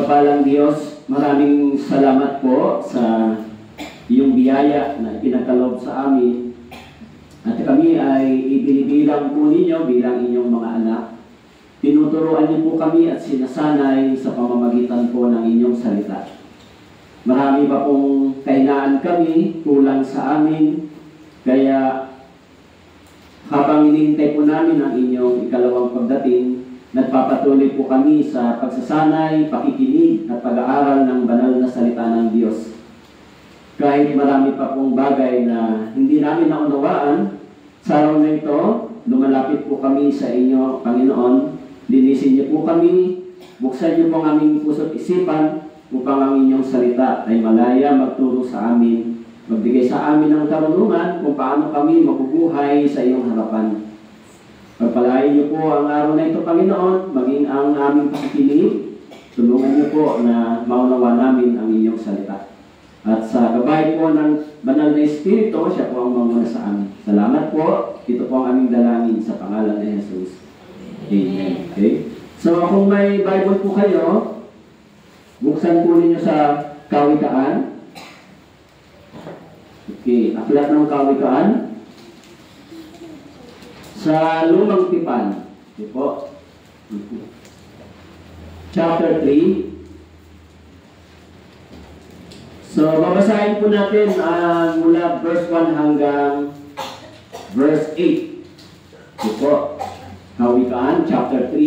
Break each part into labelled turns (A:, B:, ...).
A: Mapagpalang Diyos, maraming salamat po sa iyong biyaya na ipinagkaloob sa amin. At kami ay ibinibilang po ninyo bilang inyong mga anak. Tinuturuan niyo po kami at sinasanay sa pamamagitan po ng inyong salita. Marami pa pong kahinaan kami, kulang sa amin. Kaya habang hinihintay po namin ang inyong ikalawang pagdating, nagpapatuloy po kami sa pagsasanay, pakikinig at pag-aaral ng banal na salita ng Diyos. Kahit marami pa pong bagay na hindi namin naunawaan, sa araw na ito, lumalapit po kami sa inyo, Panginoon. Linisin niyo po kami, buksan niyo po ang aming puso't isipan upang ang inyong salita ay malaya magturo sa amin, magbigay sa amin ng karunungan kung paano kami mabubuhay sa iyong harapan. Pagpalain niyo po ang araw na ito, Panginoon, maging ang aming pakikinig. Tulungan niyo po na maunawa namin ang inyong salita. At sa gabay po ng banal na Espiritu, siya po ang mamuna sa amin. Salamat po. Ito po ang aming dalangin sa pangalan ni Jesus. Amen. Okay? So kung may Bible po kayo, buksan po ninyo sa Kawikaan. Okay, aklat ng Kawikaan. Sa Lumang Tipan. Okay po. Chapter 3. So, babasahin po natin mula verse 1 hanggang verse 8. Ito po, Kawikaan, chapter 3.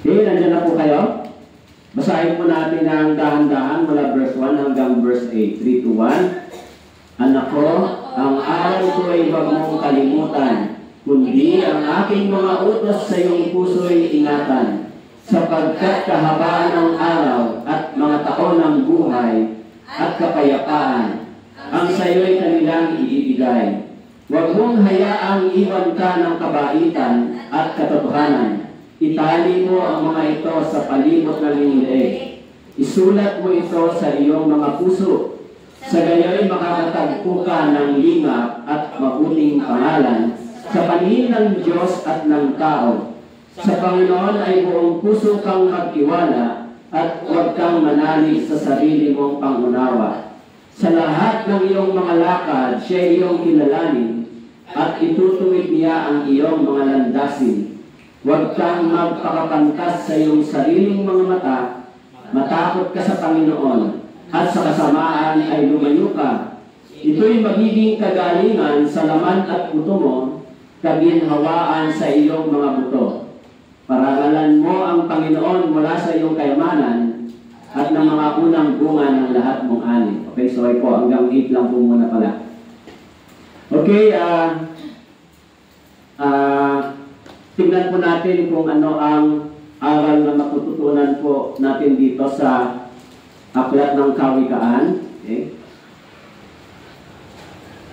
A: Okay, nandiyan na po kayo. Basahin po natin ang dahan-dahan mula verse 1 hanggang verse 8. 3 to 1. Anak ko, ang aral ko ay huwag mong kalimutan, kundi ang aking mga utos sa iyong puso'y ingatan. Sapagkat kahabaan ng araw at mga taon ng buhay at kapayapaan ang sa iyo'y kanilang ibibigay. Huwag mong hayaang iwan ka ng kabaitan at katotohanan. Itali mo ang mga ito sa palibot ng iyong leeg. Isulat mo ito sa iyong mga puso. Sa gayo'y makakatagpo ka ng lima at mabuting pangalan sa paningin ng Diyos at ng tao. Sa Panginoon ay buong puso kang magtiwala at huwag kang manalig sa sarili mong pangunawa. Sa lahat ng iyong mga lakad, siya iyong kilalanin at itutuwid niya ang iyong mga landasin. Huwag kang magpakapantas sa iyong sariling mga mata, matakot ka sa Panginoon at sa kasamaan ay lumayo ka. Ito'y magiging kagalingan sa laman at buto mo, kaginhawaan sa iyong mga buto. Parangalan mo ang Panginoon mula sa iyong kayamanan at ng mga unang bunga ng lahat mong ani. Okay, so ay po, hanggang 8 lang po muna pala. Okay, tingnan po natin kung ano ang aral na matututunan po natin dito sa aklat ng Kawikaan. Okay.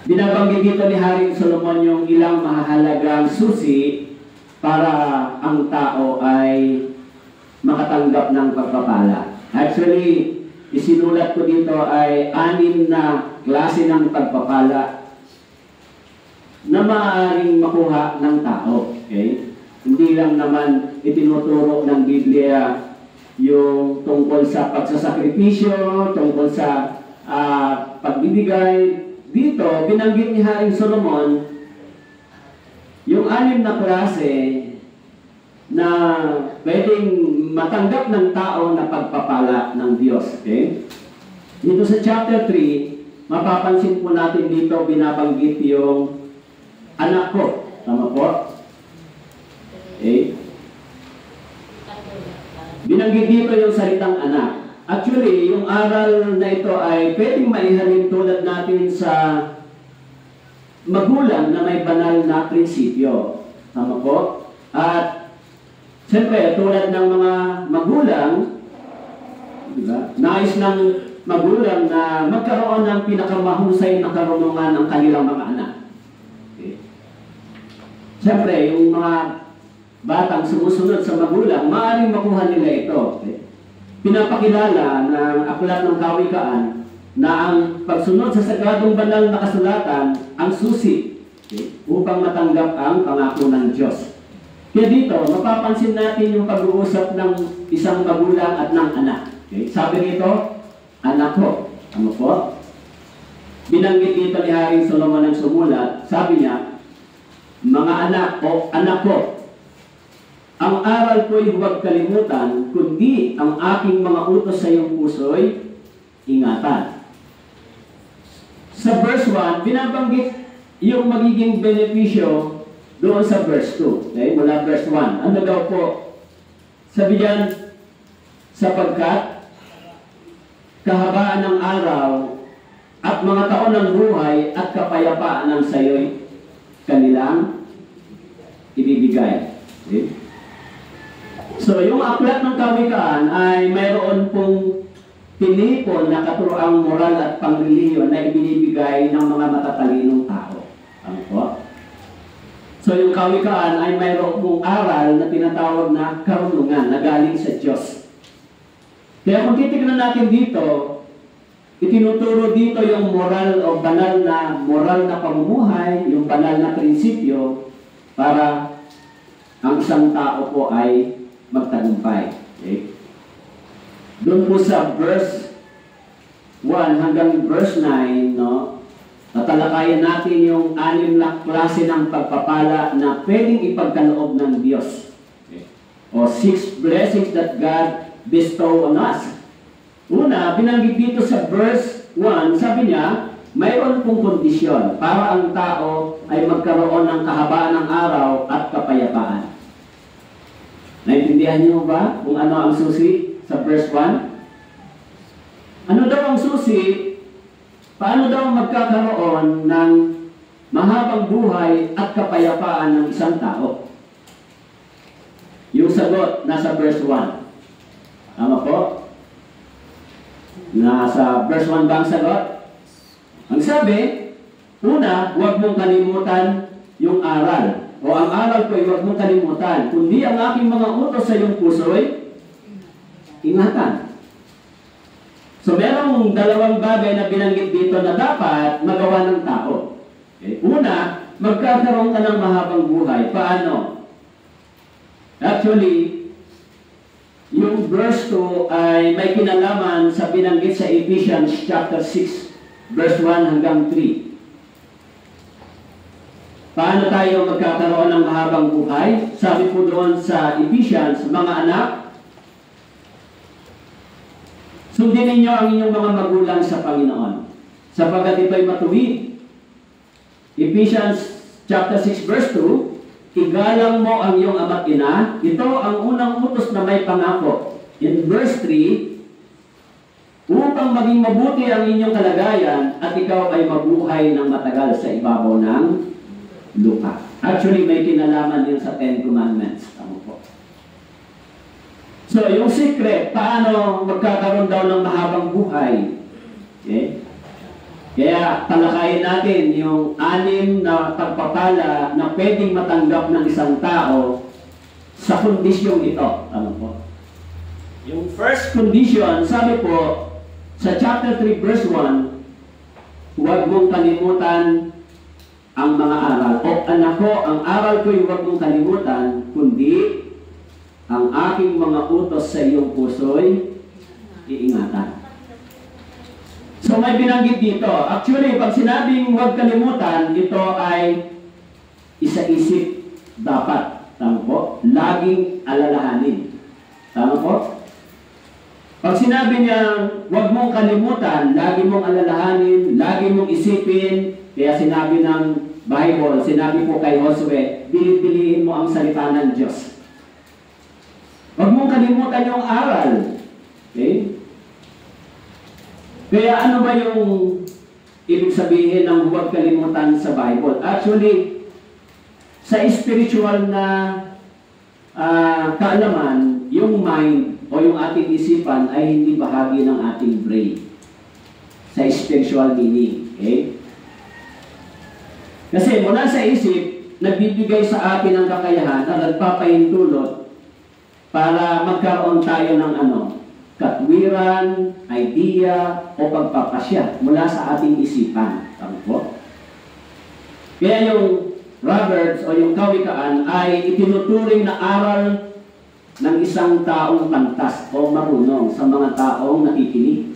A: Binabanggit dito ni Haring Solomon yung ilang mahalagang susi para ang tao ay makatanggap ng pagpapala. Actually, isinulat ko dito ay 6 na klase ng pagpapala na maaaring makuha ng tao. Okay? Hindi lang naman itinuturo ng Biblia yung tungkol sa pagsasakripisyo, tungkol sa pagbibigay. Dito, binanggit ni Haring Solomon yung 6 na klase na pwedeng matanggap ng tao na pagpapala ng Diyos. Okay? Dito sa chapter 3, mapapansin po natin dito binabanggit yung anak ko. Tama po? Okay? Binanggit dito yung salitang anak. Actually, yung aral na ito ay pwedeng maihalin tulad natin sa magulang na may banal na prinsipyo. Tama po? At siyempre, tulad ng mga magulang, diba? Nais ng magulang na magkaroon ng pinakamahusay na karunungan ng kanilang mga anak. Okay? Siyempre, yung mga batang sumusunod sa magulang, maaaring makuha nila ito. Okay? Pinapakilala ng aklat ng Kawikaan na ang pagsunod sa sagradong banal na kasulatan ang susi, okay, upang matanggap ang pangako ng Diyos. Kaya dito, mapapansin natin yung pag-uusap ng isang magulang at ng anak. Okay? Sabi nito, anak ko. Ano po? Binanggit dito ni Haring Solomon ang sumulat, sabi niya, mga anak o anak ko, ang aral ko'y huwag kalimutan, kundi ang aking mga utos sa iyong puso'y ingatan. Sa verse 1, binabanggit yung magiging benepisyo doon sa verse 2. Okay? Mula verse 1. Ano daw po? Sabi diyan, sapagkat kahabaan ng araw at mga taon ng buhay at kapayapaan ng sayo'y kanilang ibibigay. Okay? So, yung aklat ng kawikaan ay mayroon pong tinipon na katuroang moral at pangrelihiyon na ibinibigay ng mga matatalinong tao. Ano po? So, yung kawikaan ay mayroon pong aral na tinatawag na karunungan na galing sa Diyos. Kaya kung titignan natin dito, itinuturo dito yung moral o banal na pamumuhay, yung banal na prinsipyo para ang isang tao po ay magtagumpay. Okay? Doon po sa verse 1 hanggang verse 9, no, tatalakayan natin yung 6 na klase ng pagpapala na pwedeng ipagkaloob ng Diyos. Okay? O 6 blessings that God bestow on us. Una, binanggit dito sa verse 1, sabi niya, mayroon pong kondisyon para ang tao ay magkaroon ng kahabaan ng araw at kapayapaan. Naintindihan niyo ba kung ano ang susi sa verse 1? Ano daw ang susi? Paano daw magkakaroon ng mahabang buhay at kapayapaan ng isang tao? Yung sagot nasa verse 1. Tama po? Nasa verse 1 ba ang sagot? Ang sabi, una, huwag mong kalimutan yung aral. O ang aral ko ay huwag mong kalimutan, kundi ang aking mga utos sa iyong puso'y ingatan. So merong dalawang bagay na binanggit dito na dapat magawa ng tao. Okay? Una, magkakaroon ka ng mahabang buhay. Paano? Actually, yung verse 2 ay may kinalaman sa binanggit sa Ephesians chapter 6, verse 1 hanggang 3. Paano tayo magkakaroon ng mahabang buhay? Sabi po doon sa Ephesians, mga anak, sundin ninyo ang inyong mga magulang sa Panginoon, sapagkat ito'y matuwid. Ephesians chapter 6, verse 2, igalang mo ang iyong ama't ina. Ito ang unang utos na may pangako. In verse 3, upang maging mabuti ang inyong kalagayan at ikaw ay mabuhay ng matagal sa ibabaw ng lupa. Actually, may kinalaman din sa 10 Commandments. Tama po. So, yung secret, paano magkakaroon daw ng mahabang buhay? Okay? Kaya, talakayin natin yung 6 na pagpapala na pwedeng matanggap ng isang tao sa kondisyong ito. Tama po. Yung first condition, sabi po, sa chapter 3, verse 1, huwag mong kalimutan ang mga aral. O anak ko, ang aral ko'y huwag mong kalimutan, kundi ang aking mga utos sa iyong puso'y iingatan. So may binanggit dito. Actually, pag sinabing huwag kalimutan, ito ay isa-isip dapat. Tama po? Laging alalahanin. Tama po? Pag sinabi niya, huwag mong kalimutan, lagi mong alalahanin, lagi mong isipin, kaya sinabi ng Bible, sinabi po kay Josue, bilid-biliin mo ang salita ng Diyos. Huwag mong kalimutan yung aral. Okay? Kaya ano ba yung ibig sabihin ng huwag kalimutan sa Bible? Actually, sa spiritual na kaalaman, yung mind o yung ating isipan ay hindi bahagi ng ating brain. Sa spiritual meaning. Okay? Kasi mula sa isip, nagbibigay sa atin ang kakayahan na nagpapahintulot para magkaroon tayo ng katwiran, idea, o pagpapasya mula sa ating isipan. Tama po? Kaya yung Proverbs o yung kawikaan ay itinuturing na aral ng isang taong pantas o marunong sa mga taong nakikinig.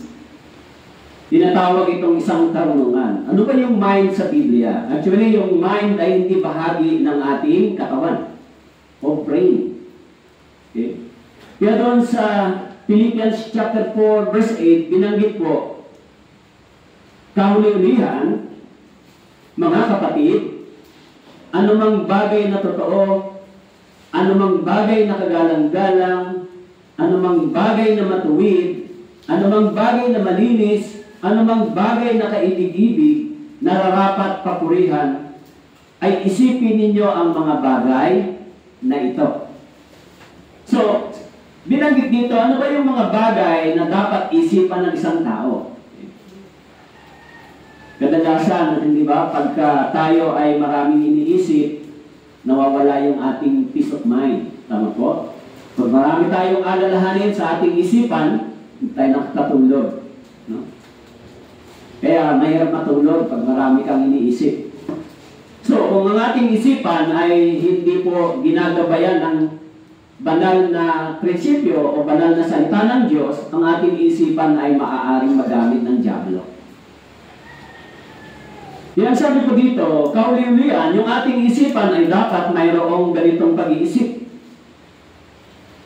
A: Tinatawag itong isang karunungan. Ano ba yung mind sa Biblia? Actually, yung mind ay hindi bahagi ng ating katawan o brain. Okay? Kaya doon sa Philippians chapter 4 verse 8, binanggit po, kahuli-ulihan, mga kapatid, anumang bagay na totoo, anumang bagay na kagalang-galang, anumang bagay na matuwid, anumang bagay na malinis, anumang bagay na kaibig-ibig, nararapat papurihan, ay isipin ninyo ang mga bagay na ito. So, binanggit dito, ano ba yung mga bagay na dapat isipan ng isang tao? Kadalasan, hindi ba, pagka tayo ay maraming iniisip, nawawala yung ating peace of mind. Tama po? Pag marami tayong alalahanin sa ating isipan, hindi tayo nakakatulog. No? Kaya mahirap matulog pag marami kang iniisip. So, kung ang ating isipan ay hindi po ginagabayan ng banal na prinsipyo o banal na salita ng Diyos, ang ating isipan ay maaaring magamit ng dyablo. Yan sabi ko dito, kauli-ulian, yung ating isipan ay dapat mayroong ganitong pag-iisip.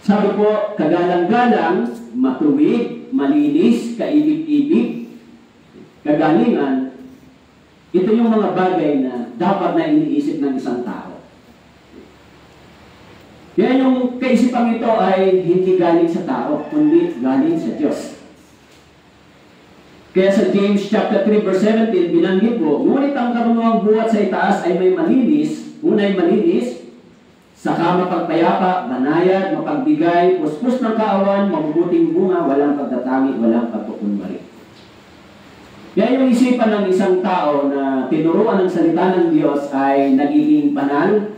A: Sabi po, kagalang-galang, matuwid, malinis, kaibig-ibig, kagalingan, ito yung mga bagay na dapat na iniisip ng isang tao. Kaya yung kaisipang ito ay hindi galing sa tao, kundi galing sa Diyos. Kaya sa James chapter 3 verse 17, binanggit po, ngunit ang karunungang buhat sa itaas ay may malinis, unay malinis, saka mapagpayapa, banayad, mapagbigay, puspos ng kaawan, mabubuting bunga, walang pagtatangi, walang pagkukunwari. Kaya yung isipan ng isang tao na tinuruan ng salita ng Diyos ay nagiging banal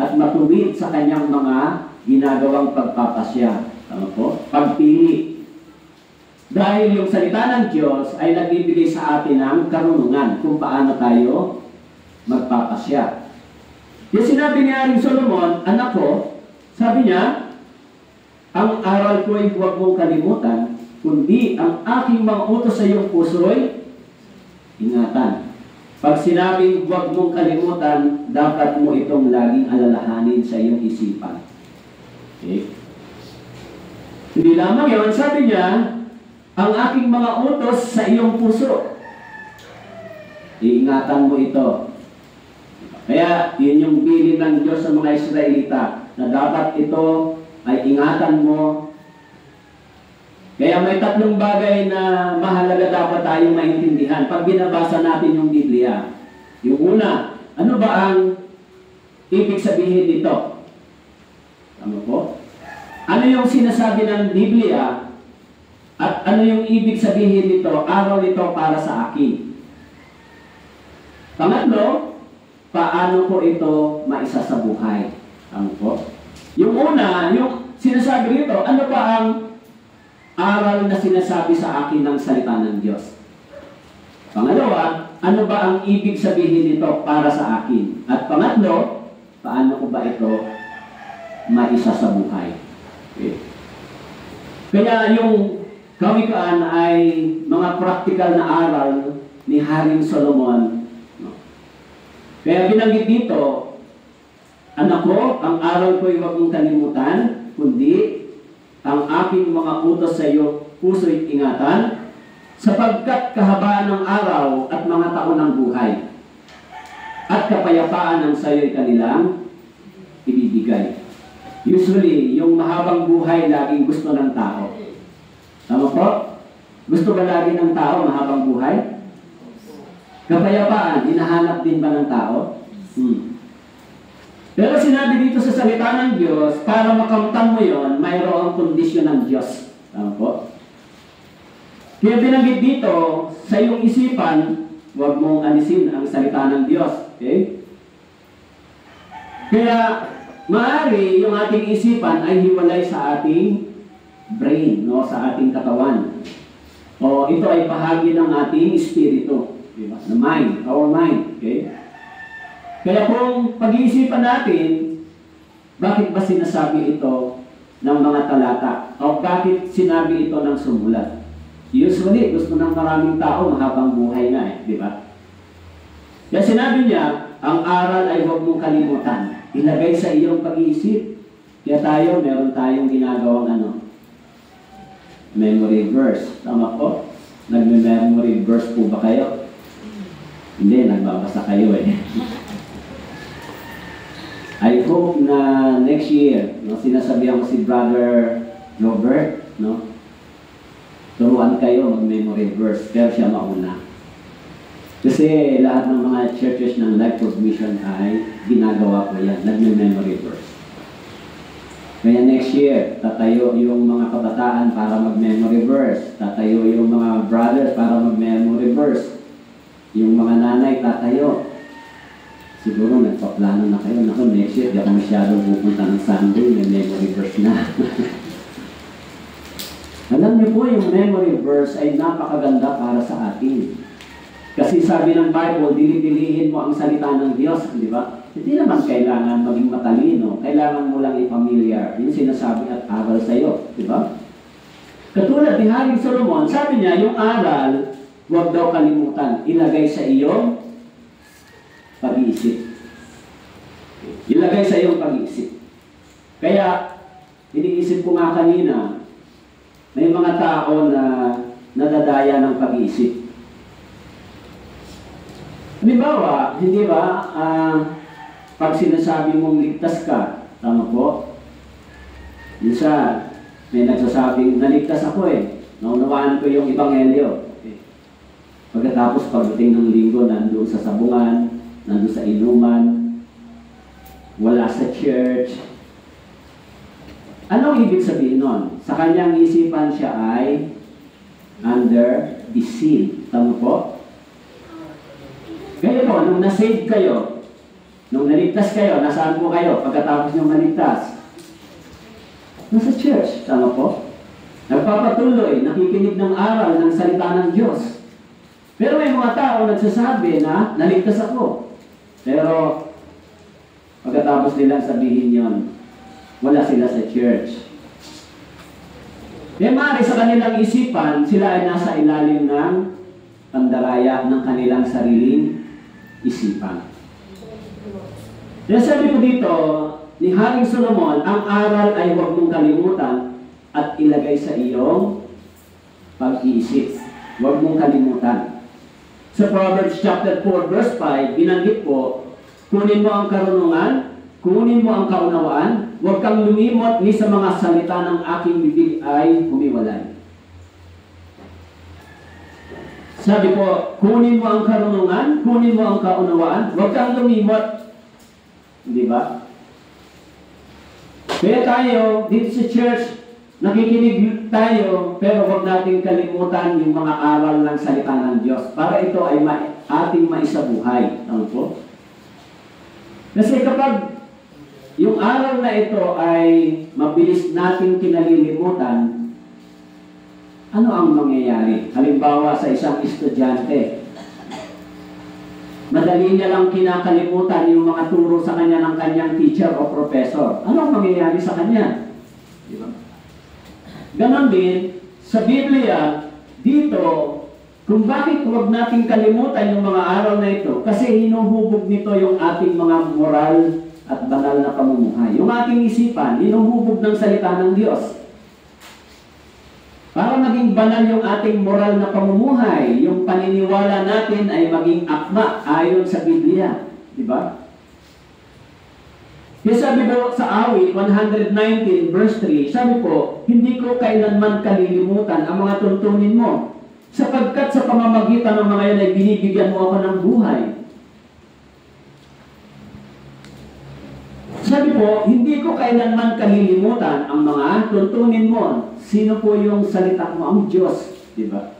A: at matuwid sa kanyang mga ginagawang pagpapasya. Tama po? Pagpili. Dahil yung salita ng Diyos ay nagbibigay sa atin ng karunungan kung paano tayo magpapasya. Yung sinabi ni Haring Solomon, anak ko, sabi niya, ang aral ko ay huwag mong kalimutan, kundi ang aking mga utos sa iyong puso'y ingatan. Pag sinabing huwag mong kalimutan, dapat mo itong laging alalahanin sa iyong isipan. Okay? Hindi lamang yun, sabi niya, ang aking mga utos sa iyong puso. Iingatan mo ito. Kaya, yun yung bilin ng Diyos sa mga Israelita, na dapat ito ay ingatan mo. Kaya may tatlong bagay na mahalaga dapat tayong maintindihan pag binabasa natin yung Biblia. Yung una, ano ba ang ibig sabihin nito? Tama po? Ano yung sinasabi ng Biblia? At ano yung ibig sabihin nito, araw nito para sa akin? Pangatlo, paano ko ito maisa sa buhay? Ano po? Yung una, yung sinasabi nito, ano pa ang aral na sinasabi sa akin ng salita ng Diyos? Pangalawa, ano ba ang ibig sabihin nito para sa akin? At pangatlo, paano ko ba ito maisa sa buhay? Okay. Kaya yung kawikaan ay mga practical na aral ni Haring Solomon. Kaya binanggit dito, anak ko, ang aral ko ay huwag mong kalimutan, kundi ang aking mga utos sa iyo, puso'y ingatan, sapagkat kahabaan ng araw at mga taon ng buhay, at kapayapaan ng sayo'y kanilang ibibigay. Usually, yung mahabang buhay laging gusto ng tao. Tama po? Gusto ba lagi ng tao mahabang buhay? Kapayapaan, hinahanap din ba ng tao? Pero sinabi dito sa salita ng Diyos, para makamtan mo yon, mayroong kondisyon ng Diyos. Tama po? Kaya binanggit dito, sa iyong isipan, huwag mong alisin ang salita ng Diyos. Okay? Kaya, maaari yung ating isipan ay hiwalay sa ating brain, no, sa ating katawan. O ito ay bahagi ng ating espiritu, diba? The mind, our mind, okay? Kaya kung pag-iisipan natin, bakit ba sinasabi ito ng mga talata? O bakit sinabi ito ng sumulat? Usually, gusto ng maraming tao mahabang buhay na di ba? Kaya sinabi niya, ang aral ay huwag mong kalimutan. Ilagay sa iyong pag-iisip. Kaya meron tayong ginagawang memory verse. Tama po? Nagme-memory verse po ba kayo? Hindi, nagbabasa kayo I hope na next year, sinasabihan ko si Brother Robert, turuan kayo mag-memory verse, pero siya mauna. Kasi lahat ng mga churches ng Life of Mission ay ginagawa ko yan, nagme-memory verse. Kaya next year, tatayo yung mga kabataan para mag-memory verse. Tatayo yung mga brothers para mag-memory verse. Yung mga nanay, tatayo. Siguro nagpaplano na kayo. Naku, next year, di ako masyadong pupunta ng Sunday, may memory verse na. Alam niyo po, yung memory verse ay napakaganda para sa atin. Kasi sabi ng Bible, dili-dilihin mo ang salita ng Diyos, di ba? Hindi naman kailangan maging matalino. Kailangan mo lang i-familiar. Yung sinasabi at aral sa iyo, di ba? Katulad ni Haring Solomon, sabi niya, yung aral, huwag daw kalimutan. Ilagay sa iyong pag-iisip. Ilagay sa iyong pag-iisip. Kaya, iniisip ko nga kanina, may mga tao na nadadaya ng pag-iisip. Halimbawa, hindi ba, pag sinasabi mong ligtas ka, tama po? Minsan, may nagsasabing, naligtas ako naunawaan ko yung ebanghelyo. Pagkatapos, pagdating ng linggo, nandun sa sabungan, nandun sa inuman, wala sa church. Anong ibig sabihin nun? Sa kanyang isipan siya ay under the sin. Tama po? Kayo po, nung nasave kayo, nung naligtas kayo, nasaan po kayo pagkatapos nyo maligtas? Nasa church, tama po? Nagpapatuloy, nakikinig ng aral ng salita ng Diyos. Pero may mga tao nagsasabi na naligtas ako. Pero pagkatapos nilang sabihin yon, wala sila sa church. Kaya maaari sa kanilang isipan, sila ay nasa ilalim ng pandaraya ng kanilang sariling isipan. Kaya sabi ko dito, ni Haring Solomon, ang aral ay huwag mong kalimutan at ilagay sa iyong pag-iisip. Huwag mong kalimutan. Sa Proverbs chapter 4 verse 5, binanggit po, kunin mo ang karunungan, kunin mo ang kaunawaan, huwag kang lumimot ni sa mga salita ng aking bibig ay humiwalay. Sabi po, kunin mo ang karunungan, kunin mo ang kaunawaan, huwag kang lumimot. Di ba? Kaya tayo, dito sa church, nakikinig tayo, pero huwag natin kalimutan yung mga aral ng salita ng Diyos para ito ay ating maisabuhay. Ano po? Kasi kapag yung aral na ito ay mabilis nating kinalilimutan, ano ang mangyayari? Halimbawa sa isang estudyante, madali niya lang kinakalimutan yung mga turo sa kanya ng kanyang teacher o professor. Ano ang mangyayari sa kanya? Diba? Ganon din, sa Biblia, dito, kung bakit huwag natin kalimutan yung mga aral na ito, kasi hinuhubog nito yung ating mga moral at banal na pamumuhay. Yung ating isipan, hinuhubog ng salita ng Diyos. Para maging banal yung ating moral na pamumuhay, yung paniniwala natin ay maging akma ayon sa Biblia. Di ba? Kaya sabi po sa awit 119 verse 3, sabi po, hindi ko kailanman kalilimutan ang mga tuntunin mo, sapagkat sa pamamagitan ng mga yan ay binibigyan mo ako ng buhay. Sabi po, hindi ko kailanman kalilimutan ang mga tuntunin mo. Sino po yung salita mo? Ang Diyos. Diba?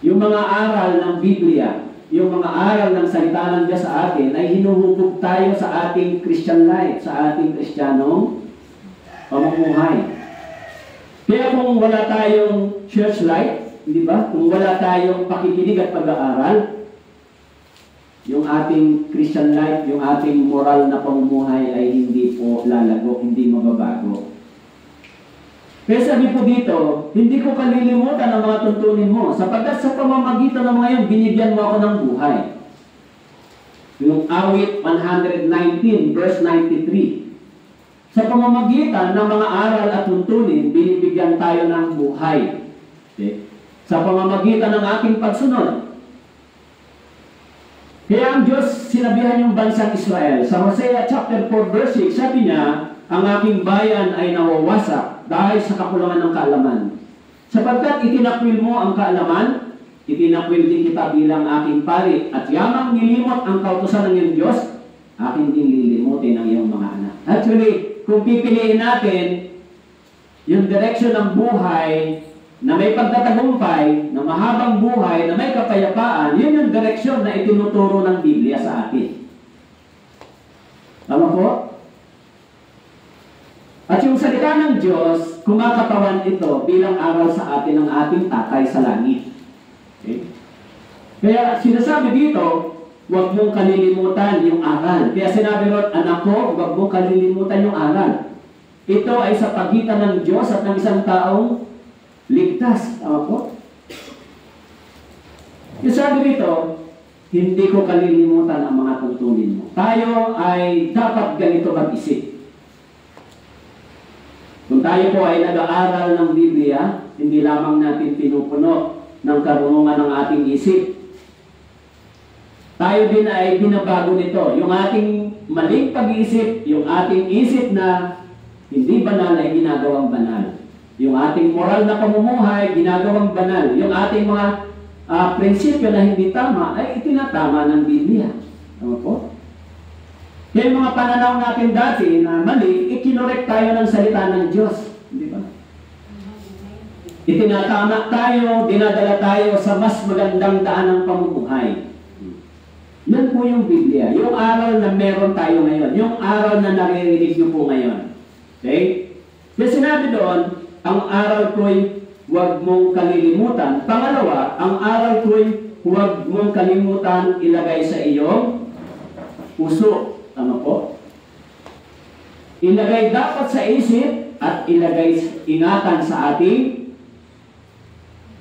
A: Yung mga aral ng Biblia, yung mga aral ng salita ng Diyos sa atin, ay hinuhubog tayo sa ating Christian life, sa ating Kristiyanong pamumuhay. Kaya kung wala tayong church life, di ba? Kung wala tayong pakikinig at pag-aaral, yung ating Christian life, yung ating moral na pamumuhay ay hindi po lalago, hindi mababago. Kaya sabi po dito, hindi ko kalilimutan ang mga tuntunin mo, sapagkat sa pamamagitan ng mga yun, binigyan mo ako ng buhay. Yung awit 119, verse 93. Sa pamamagitan ng mga aral at tuntunin, binibigyan tayo ng buhay. Okay? Sa pamamagitan ng ating pagsunod. Kaya ang Diyos sinabihan yung bansang Israel. Sa Hosea chapter 4, verse 6, sabi niya, ang aking bayan ay nawawasak dahil sa kakulangan ng kaalaman. Sapagkat itinakwil mo ang kaalaman, itinakwil din kita bilang aking pari, at yamang nilimot ang kautusan ng iyong Diyos, aking din lilimutin ang iyong mga anak. Actually, kung pipiliin natin yung direksyon ng buhay na may pagtatagumpay, na mahabang buhay, na may kapayapaan, yun yung direksyon na itinuturo ng Biblia sa atin. Tama po? At yung salita ng Diyos, kumakatawan ito bilang aral sa atin ng ating tatay sa langit. Okay? Kaya sinasabi dito, huwag mong kalilimutan yung aral. Kaya sinabi ron, anak ko, huwag mong kalilimutan yung aral. Ito ay sa pagitan ng Diyos at ng isang taong ligtas. Tama po? Yung sabi dito, hindi ko kalilimutan ang mga tuntunin mo. Tayo ay dapat ganito mag-isip. Kung tayo po ay nag-aaral ng Biblia, hindi lamang natin pinupuno ng karunungan ng ating isip. Tayo din ay binabago nito. Yung ating maling pag-iisip, yung ating isip na hindi banal ay ginagawang banal. Yung ating moral na pamumuhay, ginagawang banal. Yung ating mga prinsipyo na hindi tama, ay itinatama ng Biblia. Tama po? Kaya yung mga pananaw natin dati na mali, ikinorek tayo ng salita ng Diyos. Hindi ba? Itinatama tayo, dinadala tayo sa mas magandang daan ng pamumuhay. Yan po yung Biblia. Yung aral na meron tayo ngayon. Yung aral na naririnig nyo po ngayon. Okay? Kaya sinabi doon, ang aral ko'y huwag mong kalilimutan. Pangalawa, ang aral ko'y huwag mong kalimutan ilagay sa iyong puso. Ano po? Ilagay dapat sa isip at ilagay ingatan sa ating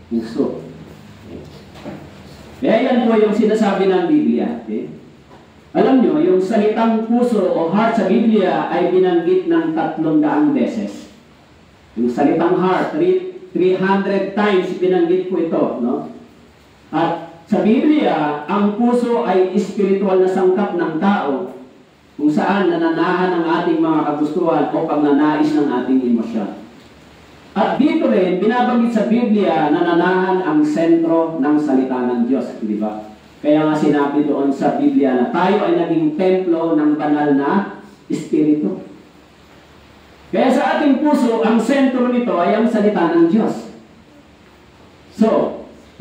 A: puso. Kaya yan po yung sinasabi ng Biblia. Okay? Alam nyo, yung salitang puso o heart sa Biblia ay binanggit ng 300 beses. Yung salitang heart, 300 times binanggit po ito. No? At sa Biblia, ang puso ay espiritual na sangkap ng tao kung saan nananahan ang ating mga kagustuhan o pagnanais ng ating emosyon. At dito rin, binabanggit sa Biblia na nananahan ang sentro ng salita ng Diyos. Di ba? Kaya nga sinabi doon sa Biblia na tayo ay naging templo ng banal na Espiritu. Kaya sa ating puso, ang sentro nito ay ang salita ng Diyos. So,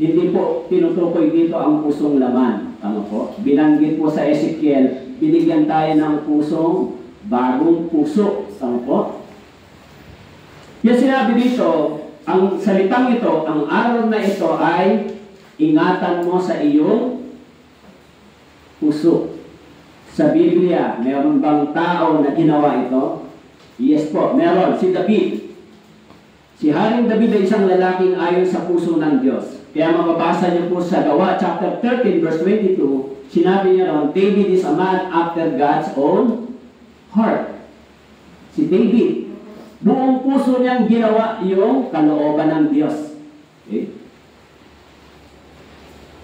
A: hindi po tinutukoy dito ang pusong laman. Ano po? Binanggit po sa Ezekiel, binigyan tayo ng pusong bagong puso. Ano po? Yung sinabi dito, ang salitang ito, ang aral na ito ay ingatan mo sa iyong puso. Sa Biblia, meron bang tao na ginawa ito? Yes po, meron. Si David. Si Haring David ay isang lalaking ayon sa puso ng Diyos. Kaya mababasa niyo po sa Gawa chapter 13 verse 22, sinabi niya ron, David is a man after God's own heart. Si David, buong puso niyang ginawa yung kalooban ng Diyos. Okay?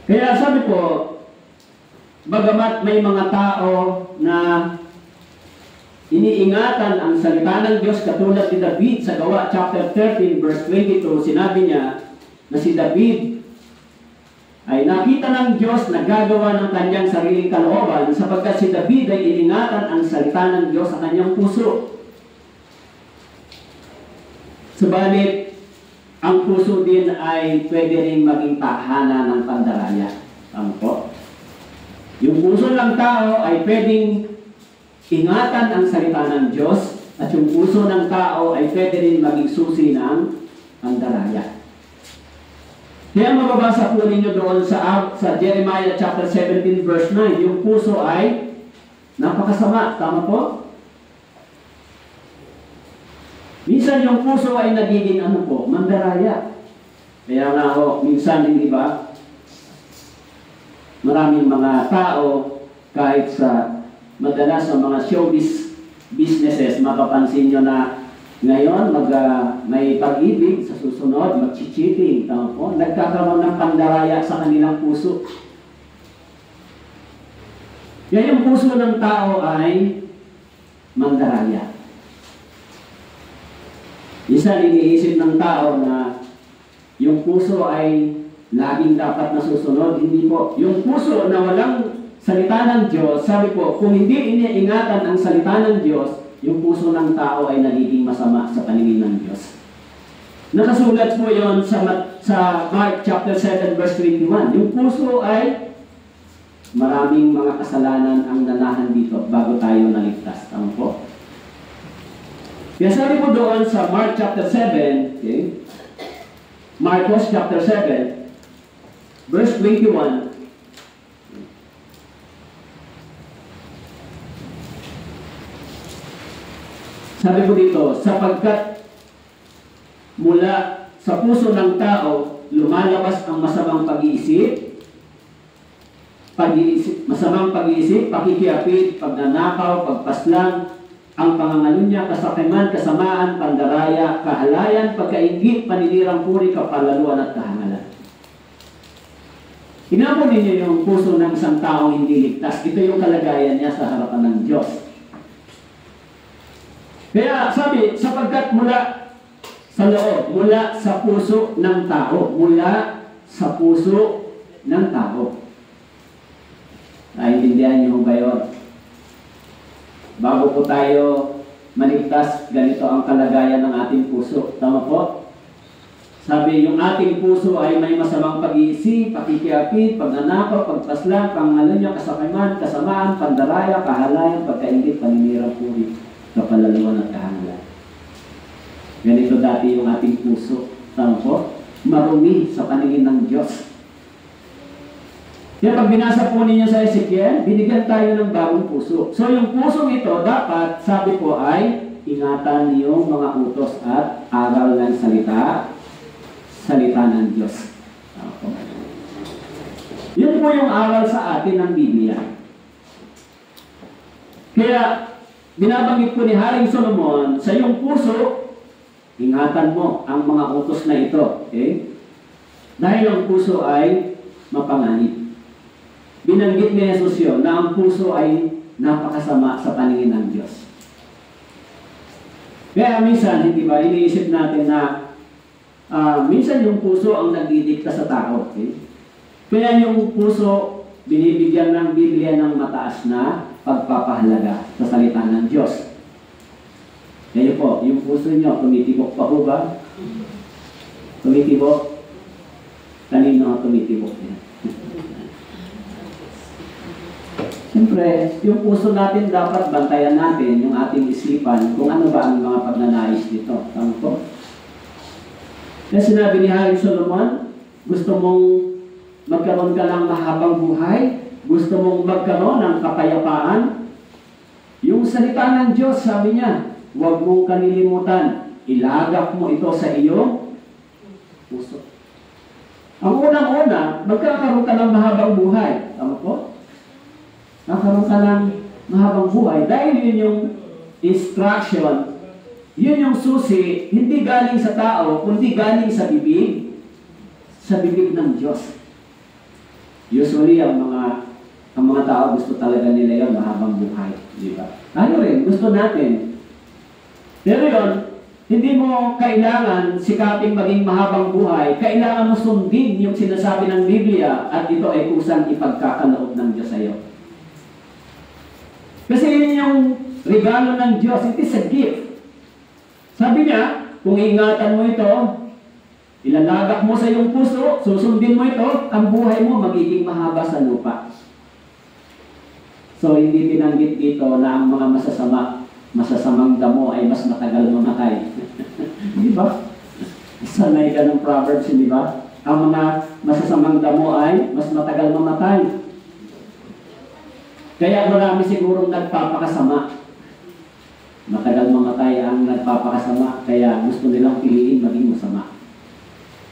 A: Kaya sabi po, bagamat may mga tao na iniingatan ang salita ng Diyos katulad ni David sa Gawa chapter 13 verse 22, sinabi niya na si David ay nakita ng Diyos na gagawa ng kanyang sariling kalooban sapagkat si David ay iningatan ang salita ng Diyos sa kanyang puso. Subalit, ang puso din ay pwede rin maging tahanan ng pandaraya. Tama po? Yung puso ng tao ay pwedeng ingatan ang salita ng Diyos at yung puso ng tao ay pwede rin maging susi ng pandaraya. Kaya mababasa po ninyo doon sa Jeremiah chapter 17 verse 9, yung puso ay napakasama. Tama po? Minsan yung puso ay nagiging mandaraya. Kaya nga minsan hindi ba, maraming mga tao, kahit madalas sa mga showbiz businesses, mapapansin nyo na ngayon may pag-ibig, sa susunod mag-cheating. Tama po? Nagkakaroon ng pandaraya sa kanilang puso. Kaya yung puso ng tao ay mandaraya. Isa iniisip ng tao na yung puso ay laging dapat nasusunod. Hindi po. Yung puso na walang salita ng Diyos, sabi po, kung hindi iniingatan ang salita ng Diyos, yung puso ng tao ay nagiging masama sa paningin ng Diyos. Nakasulat po yon sa Mark chapter 7 verse 21. Yung puso ay maraming mga kasalanan ang nanahan dito bago tayo naligtas. Tama po? Kaya sabi po doon sa Mark chapter 7, okay? Marcos chapter 7, verse 21, sabi po dito, sapagkat mula sa puso ng tao lumalabas ang masamang pag-iisip, pakikiapid, pagnanakaw, pagpaslang, ang pangangalunya, kasakiman, kasamaan, pandaraya, kahalayan, pagkaingit, paninirang puri, kapalaluan at kahangalan. Tingnan po ninyo yung puso ng isang taong hindi ligtas. Ito yung kalagayan niya sa harapan ng Diyos. Kaya sabi, sapagkat mula sa loob, mula sa puso ng tao, mula sa puso ng tao. Naintindihan niyo ba yun? Bago po tayo maligtas, ganito ang kalagayan ng ating puso. Tama po? Sabi, yung ating puso ay may masamang pag-iisip, pakikiapid, pagnanakaw, pagpaslang, pangalunya, kasakiman, kasamaan, pandaraya, kahalayan, pagkaingit, paninirang puri, kapalaluan at kahangalan. Ganito dati yung ating puso. Tama po? Marumi sa paningin ng Diyos. Kaya pag binasa po ninyo sa Ezekiel, binigyan tayo ng bagong puso. So yung puso ito, dapat, sabi po ay, ingatan yung mga utos at aral ng salita ng Diyos. Yun po yung aral sa atin ng Biblia. Kaya, binabanggit po ni Haring Solomon, sa iyong puso, ingatan mo ang mga utos na ito. Okay? Dahil ang puso ay mapanganib. Binanggit ni Jesus yun na ang puso ay napakasama sa paningin ng Diyos. Kaya minsan, hindi ba, iniisip natin na minsan yung puso ang nagdidikta sa tao. Okay? Kaya yung puso, binibigyan ng Biblia ng mataas na pagpapahalaga sa salita ng Diyos. Kaya po, yung puso nyo, tumitibok pa po ba? Tumitibok? Kanino tumitibok niya? Siyempre, yung puso natin dapat bantayan natin yung ating isipan kung ano ba ang mga pagnanais nito. Tama po? Kaya sinabi ni Haring Solomon, gusto mong magkaroon ka ng mahabang buhay? Gusto mong magkaroon ng kapayapaan? Yung salita ng Diyos, sabi niya, huwag mong kalilimutan. Ilagak mo ito sa iyong puso. Ang unang-una, magkakaroon ka ng mahabang buhay. Tama po? Nakaroon ka ng mahabang buhay. Dahil yun yung instruction, yun yung susi, hindi galing sa tao, kundi galing sa bibig ng Diyos. Usually, ang mga tao gusto talaga nila yun, mahabang buhay. Di ba? Ano rin, gusto natin. Pero yun, hindi mo kailangan sikaping maging mahabang buhay. Kailangan mo sundin yung sinasabi ng Biblia at ito ay kusang ipagkakaloob ng Diyos sa iyo. Kasi yun yung regalo ng Diyos. It is a gift. Sabi niya, kung ingatan mo ito, ilalagak mo sa iyong puso, susundin mo ito, ang buhay mo magiging mahaba sa lupa. So, hindi binanggit dito na ang mga masasamang damo ay mas matagal mamatay. Di ba? Sanay ka ng Proverbs, di ba? ang mga masasamang damo ay mas matagal mamatay. Kaya marami sigurong nagpapakasama. Matagal mamatay ang nagpapakasama, kaya gusto nilang piliin maging masama.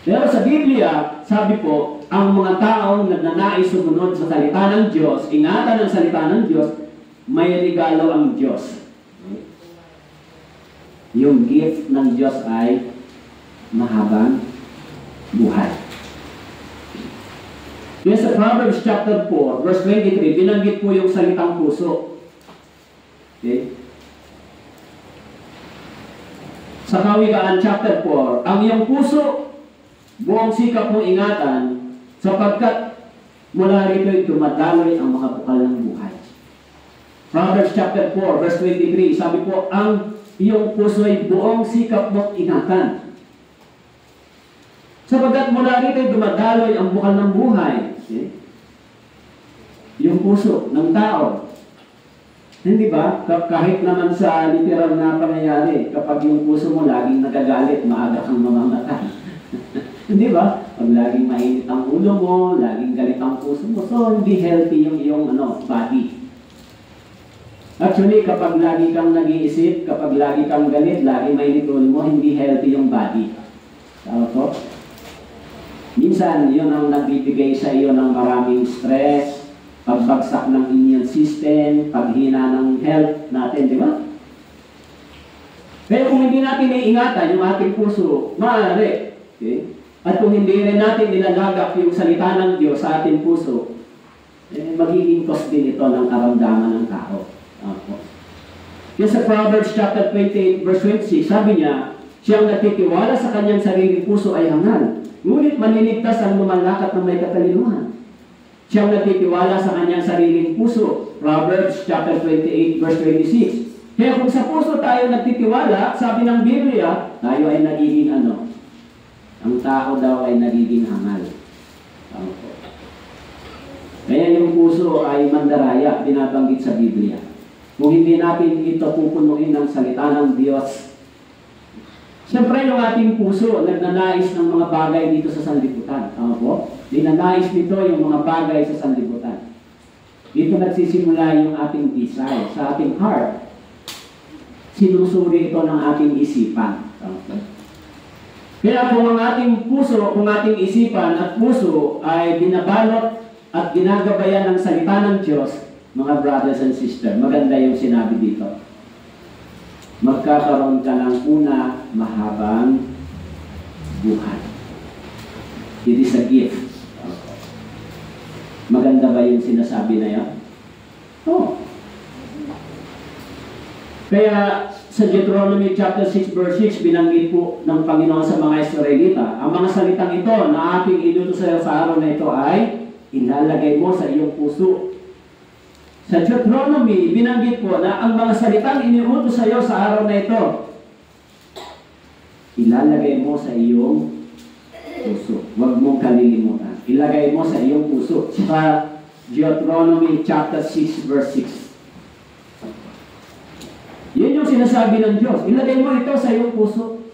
A: Pero sa Biblia, sabi po, ang mga taong nagnanais sumunod sa salita ng Diyos, ingatan ang salita ng Diyos, may regalo ang Diyos. Yung gift ng Diyos ay mahabang buhay. Yes, sa Proverbs chapter 4, verse 23, binanggit po yung salitang puso. Okay? Sa Kawikaan chapter 4, ang iyong puso, buong sikap mong ingatan, sapagkat mula rito'y dumadaloy ang mga bukal ng buhay. Proverbs chapter 4, verse 23, sabi po, ang iyong puso'y buong sikap mong ingatan. Sapagkat mula rito'y dumadaloy ang bukal ng buhay. Okay? Yung puso ng tao. Hindi ba? Kahit naman sa literal na pangyayari, kapag yung puso mo laging nagagalit, maaga kang mamamatay. Hindi ba? Pag laging mainit ang ulo mo, laging galit ang puso mo, so hindi healthy yung iyong body. Actually, kapag lagi kang nag-iisip, kapag lagi kang galit, lagi mainit ulo mo, hindi healthy yung body. Tama po? Minsan, yun ang nagbibigay sa iyo ng maraming stress, pagbagsak ng immune system, paghina ng health natin, di ba? Pero kung hindi natin iingatan yung ating puso, maaari. Okay? At kung hindi rin natin nilalagak yung salita ng Diyos sa ating puso, magiging cause din ito ng karamdaman ng tao. Yes, sa Proverbs chapter 28, verse 26, sabi niya, siyang natitiwala sa kanyang sariling puso ay hangal, ngunit maniligtas ang lumalakad ng may katalinuhan. Siyang natitiwala sa kanyang sariling puso. Proverbs chapter 28, verse 26. Kaya kung sa puso tayo nagtitiwala, sabi ng Biblia, tayo ay nagiging ang tao daw ay nagiging hangal. Kaya yung puso ay mandaraya, binabanggit sa Biblia. Kung hindi natin ito pupunuin ng salita ng Diyos, siyempre yung ating puso, nagnanais ng mga bagay dito sa sanlibutan. Tama po? Dinanais nito yung mga bagay sa sanlibutan. Dito nagsisimula yung ating desire, sa ating heart. Sinusuri ito ng ating isipan. Tama po? Kaya kung ang ating puso, kung ating isipan at puso ay binabalot at ginagabayan ng salita ng Diyos, mga brothers and sisters, maganda yung sinabi dito. Magkakaroon ka ng una, mahabang buhay. It is a gift. Maganda ba yung sinasabi na yan? Oo. Kaya sa Deuteronomy chapter 6 verse 6, binanggit po ng Panginoon sa mga Israelita, ang mga salitang ito na aking inutos sa iyo sa araw na ito ay ilalagay mo sa iyong puso. Sa Deuteronomy, binanggit po na ang mga salitang iniutos sa iyo sa araw na ito, ilalagay mo sa iyong puso. Huwag mong kalilimutan. Ilagay mo sa iyong puso. Sa Deuteronomy chapter 6 verse 6. Yan yung sinasabi ng Diyos. Ilagay mo ito sa iyong puso.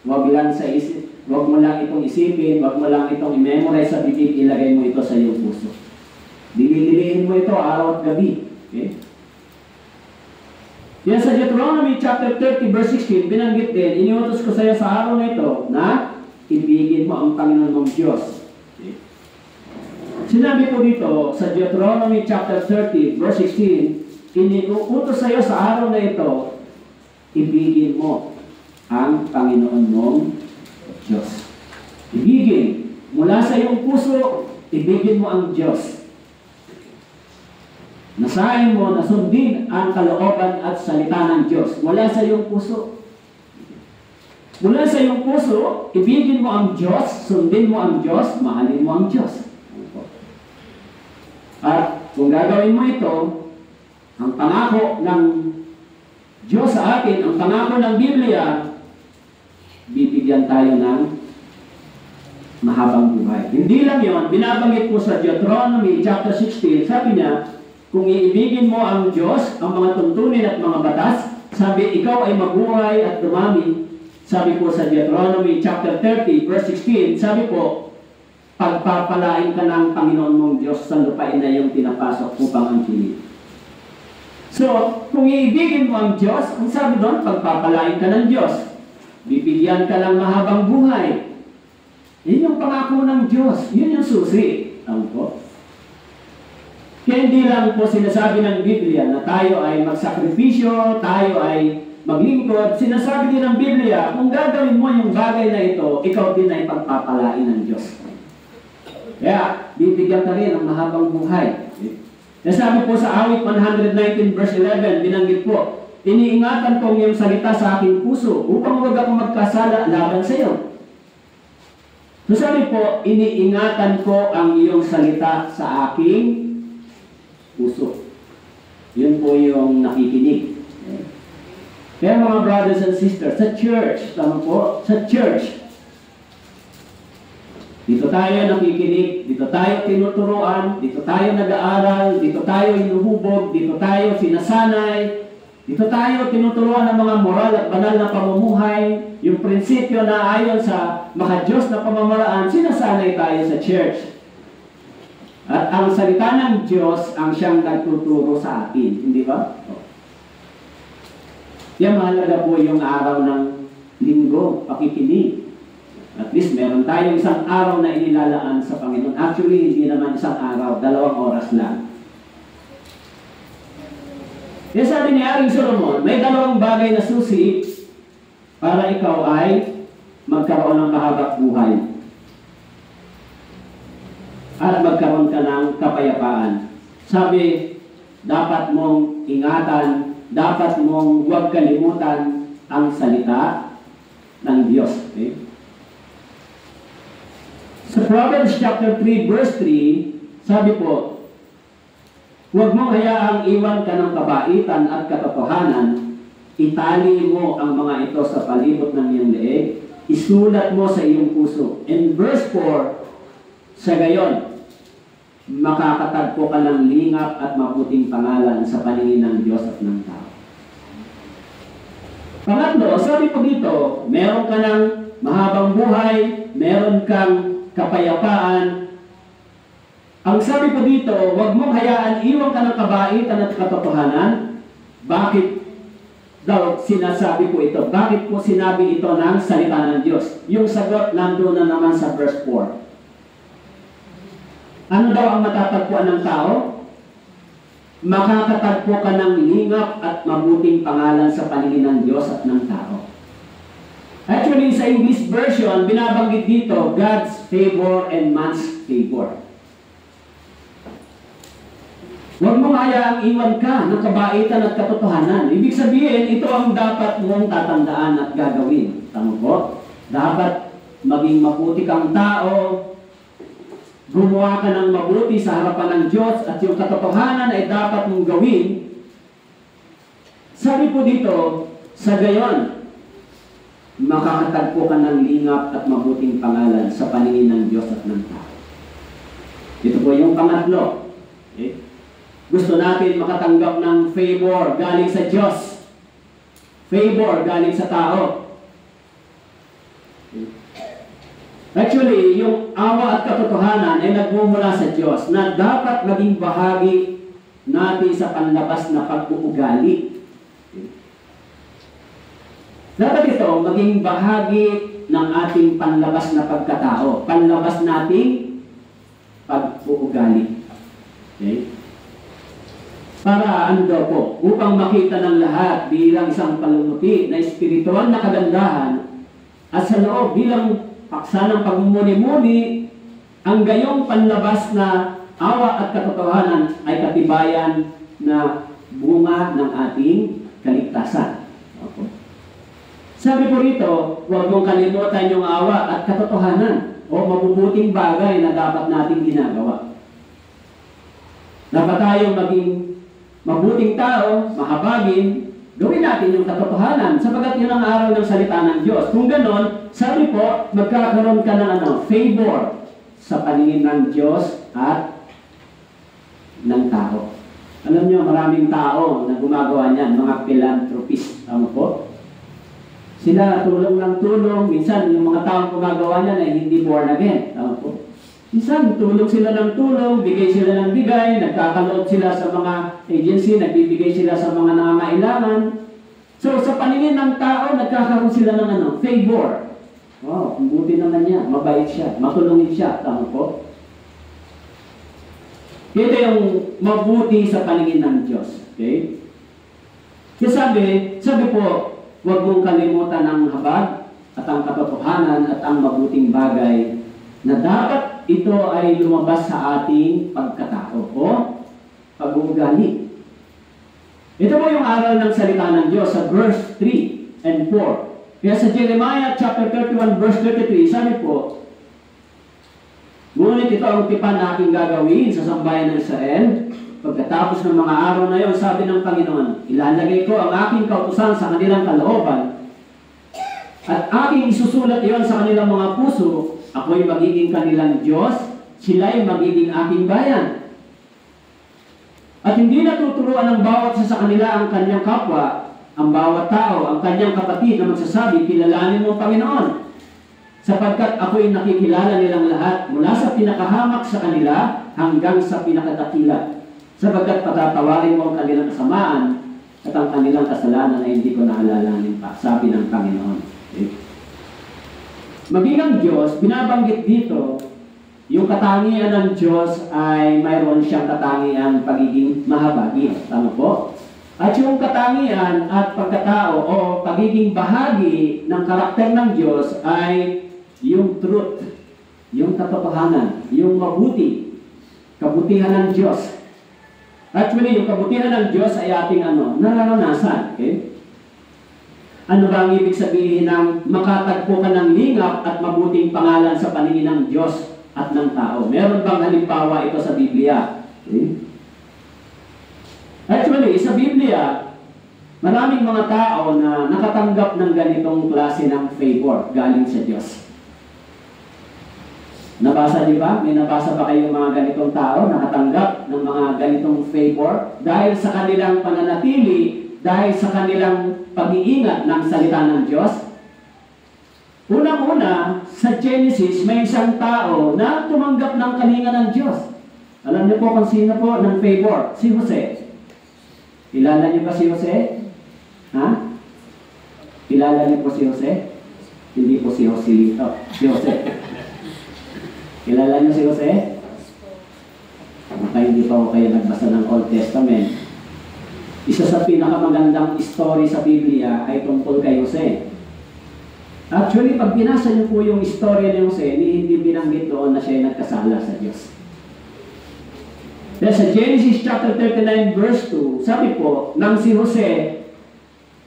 A: Huwag lang sa isip. Huwag mo lang itong isipin. Huwag mo lang itong i-memorize sa bibig. Ilagay mo ito sa iyong puso. Dililihin mo ito araw at gabi. Okay? Yan sa Deuteronomy chapter 30 verse 16, binanggit din, iniutos ko sa iyo sa araw na ito na ibigin mo ang Panginoon mong Diyos. Okay? Sinabi ko dito sa Deuteronomy chapter 30 verse 16, iniutos sa iyo sa araw na ito, ibigin mo ang Panginoon mong Diyos. Ibigin. Mula sa iyong puso, ibigin mo ang Diyos. Nasahin mo na sundin ang kalooban at salita ng Diyos. Mula sa iyong puso. Mula sa iyong puso, ibigin mo ang Diyos, sundin mo ang Diyos, mahalin mo ang Diyos. At kung gagawin mo ito, ang pangako ng Diyos sa atin, ang pangako ng Biblia, bibigyan tayo ng mahabang buhay. Hindi lang yun, binabanggit po sa Deuteronomy chapter 16, sabi niya, kung iibigin mo ang Diyos, ang mga tuntunin at mga batas, sabi, ikaw ay mabuhay at dumami. Sabi po sa Deuteronomy chapter 30, verse 16, sabi po, pagpapalain ka ng Panginoon mong Diyos sa lupain na iyong pinapasok upang angkinin. So, kung iibigin mo ang Diyos, ang sabi doon, pagpapalain ka ng Diyos. Bibigyan ka ng mahabang buhay. Yun yung pangako ng Diyos. Yun yung susi. Tama po? Kaya hindi lang po sinasabi ng Biblia na tayo ay magsakripisyo, tayo ay maglingkod. Sinasabi din ng Biblia, kung gagawin mo yung bagay na ito, ikaw din ay pagpapalain ng Diyos. Kaya, bibigyan ka rin ng mahabang buhay. Nasabi po sa awit 119 verse 11, binanggit po, iniingatan kong iyong salita sa aking puso upang huwag akong magkasala laban sa iyo. Nasabi po, iniingatan ko ang iyong salita sa aking puso. Yun po yung nakikinig. Kaya mga brothers and sisters, sa church, tama po, sa church, dito tayo nakikinig, dito tayo tinuturuan, dito tayo nag-aaral, dito tayo inuhubog, dito tayo sinasanay, dito tayo tinuturuan ng mga moral at banal na pamumuhay, yung prinsipyo na ayon sa maka-Diyos na pamamaraan, sinasanay tayo sa church. At ang salita ng Diyos ang siyang nagtuturo sa atin, hindi ba? Kaya mahalaga po yung araw ng linggo, pakikinig. At least meron tayong isang araw na inilalaan sa Panginoon. Actually, hindi naman isang araw, 2 oras lang. Kaya sabi ni Haring Solomon, may 2 bagay na susi para ikaw ay magkaroon ng mahabang buhay. At magkaroon ka ng kapayapaan. Sabi, dapat mong ingatan, dapat mong huwag kalimutan ang salita ng Diyos. Okay? Sa Proverbs chapter 3 verse 3, sabi po, huwag mong hayaang iwan ka ng kabaitan at katotohanan, itali mo ang mga ito sa palibot ng iyong leeg, isulat mo sa iyong puso. In verse 4, sa gayon, makakatagpo ka ng lingap at mabuting pangalan sa paningin ng Diyos at ng tao. Pangatlo, sabi po dito, meron ka ng mahabang buhay, meron kang kapayapaan. Ang sabi po dito, huwag mong hayaan iwan ka ng kabaitan at katotohanan. Bakit daw sinasabi po ito? Bakit po sinabi ito ng salita ng Diyos? Yung sagot nandoon na naman sa verse 4. Ano daw ang matatagpuan ng tao? Makakatagpo ka ng lingap at mabuting pangalan sa paningin ng Diyos at ng tao. Actually, sa English version, binabanggit dito, God's favor and man's favor. Huwag mong hayaang iwan ka ng kabaitan at katotohanan. Ibig sabihin, ito ang dapat mong tatandaan at gagawin. Tama po? Dapat maging mabuti kang tao, gumawa ka ng mabuti sa harapan ng Diyos, at yung katotohanan ay dapat mong gawin. Sabi po dito, sa gayon, makakatagpo ka ng lingap at mabuting pangalan sa paningin ng Diyos at ng tao. Ito po yung pangatlo. Okay? Gusto natin makatanggap ng favor galing sa Diyos. Favor galing sa tao. Okay? Actually, yung awa at katotohanan ay nagmumula sa Diyos na dapat maging bahagi natin sa panlabas na pag-uugali. Dapat ito maging bahagi ng ating panlabas na pagkatao, panlabas nating pag-uugali. Okay? Para ano daw po, upang makita ng lahat bilang isang palumuti na espiritual na kagandahan at sa loob bilang paksa ng pagmumuni-muni, ang gayong panlabas na awa at katotohanan ay katibayan na bunga ng ating kaligtasan. Okay. Sabi po rito, huwag mong kalimutan yung awa at katotohanan o mabubuting bagay na dapat nating ginagawa. Dapat tayong maging mabuting tao, mahabagin, gawin natin yung katotohanan sapagat yun ang araw ng salita ng Diyos. Kung ganon, sabi po, magkakaroon ka ng favor sa paningin ng Diyos at ng tao. Alam niyo, maraming tao na gumagawa niyan, mga philanthropist. Tama po? Sila tulong ng tulong. Minsan, yung mga taong gumagawa niyan ay hindi born again. Tama po? Minsan, tulong sila ng tulong, bigay sila ng bigay, nagkakaloob sila sa mga agency, nagbibigay sila sa mga nangangailangan. So, sa paningin ng tao, nagkakaroon sila ng favor. Wow, ang buti naman niya, mabait siya, matulungin siya, tama po? Ito yung mabuti sa paningin ng Diyos. Okay? Kaya sabi po, huwag mong kalimutan ang habag at ang katotohanan at ang mabuting bagay na dapat ito ay lumabas sa ating pagkatao o pag-uugali. Ito po yung aral ng salita ng Diyos sa verse 3 and 4. Kaya sa Jeremiah chapter 31 verse 33, sabi po, ngunit ito ang tipan na aking gagawin sa sambayan ng Israel. Pagkatapos ng mga araw na yon, sabi ng Panginoon, ilalagay ko ang aking kautusan sa kanilang kalooban at aking isusulat iyon sa kanilang mga puso. Ako'y magiging kanilang Diyos, sila'y magiging aking bayan. At hindi natuturuan ng bawat isa sa kanila ang kanyang kapwa, ang bawat tao, ang kanyang kapatid na magsasabi, kilalanin mo ang Panginoon. Sapagkat ako'y nakikilala nilang lahat mula sa pinakahamak sa kanila hanggang sa pinakadakila. Sapagkat patatawarin mo ang kanilang kasamaan at ang kanilang kasalanan ay hindi ko naalalanin pa, sabi ng Panginoon. Okay? Maging ang Diyos, binabanggit dito, yung katangian ng Diyos ay mayroon siyang katangian pagiging mahabagin. Tama po? At yung katangian at pagkatao o pagiging bahagi ng karakter ng Diyos ay yung truth, yung katotohanan, yung mabuti, kabutihan ng Diyos. Actually, yung kabutihan ng Diyos ay ating nararanasan. Okay? Ano ba ang ibig sabihin ng makatagpo ka ng lingap at mabuting pangalan sa paningin ng Diyos at ng tao? Meron bang halimbawa ito sa Biblia? Okay? Actually, sa Biblia, maraming mga tao na nakatanggap ng ganitong klase ng favor galing sa Diyos. Nabasa niyo ba? May nabasa ba kayong mga ganitong tao nakatanggap ng mga ganitong favor dahil sa kanilang pananatili, dahil sa kanilang pag-iingat ng salita ng Diyos? Unang-una, sa Genesis, may isang tao na tumanggap ng kalinga ng Diyos. Alam niyo po kung sino po ng favor? Si Jose. Kilala niyo ba si Jose? Ha? Kilala niyo po si Jose? Hindi po si Joselito. Si Jose. Kilala niyo si Jose? Baka hindi pa ako kayo nagbasa ng Old Testament. Isa sa pinakamagandang story sa Biblia ay tungkol kay Jose. Actually, pag binasa niyo po yung istorya ni Jose, hindi binanggit doon na siya ay nagkasala sa Diyos. Dahil sa Genesis chapter 39 verse 2, sabi po, nang si Jose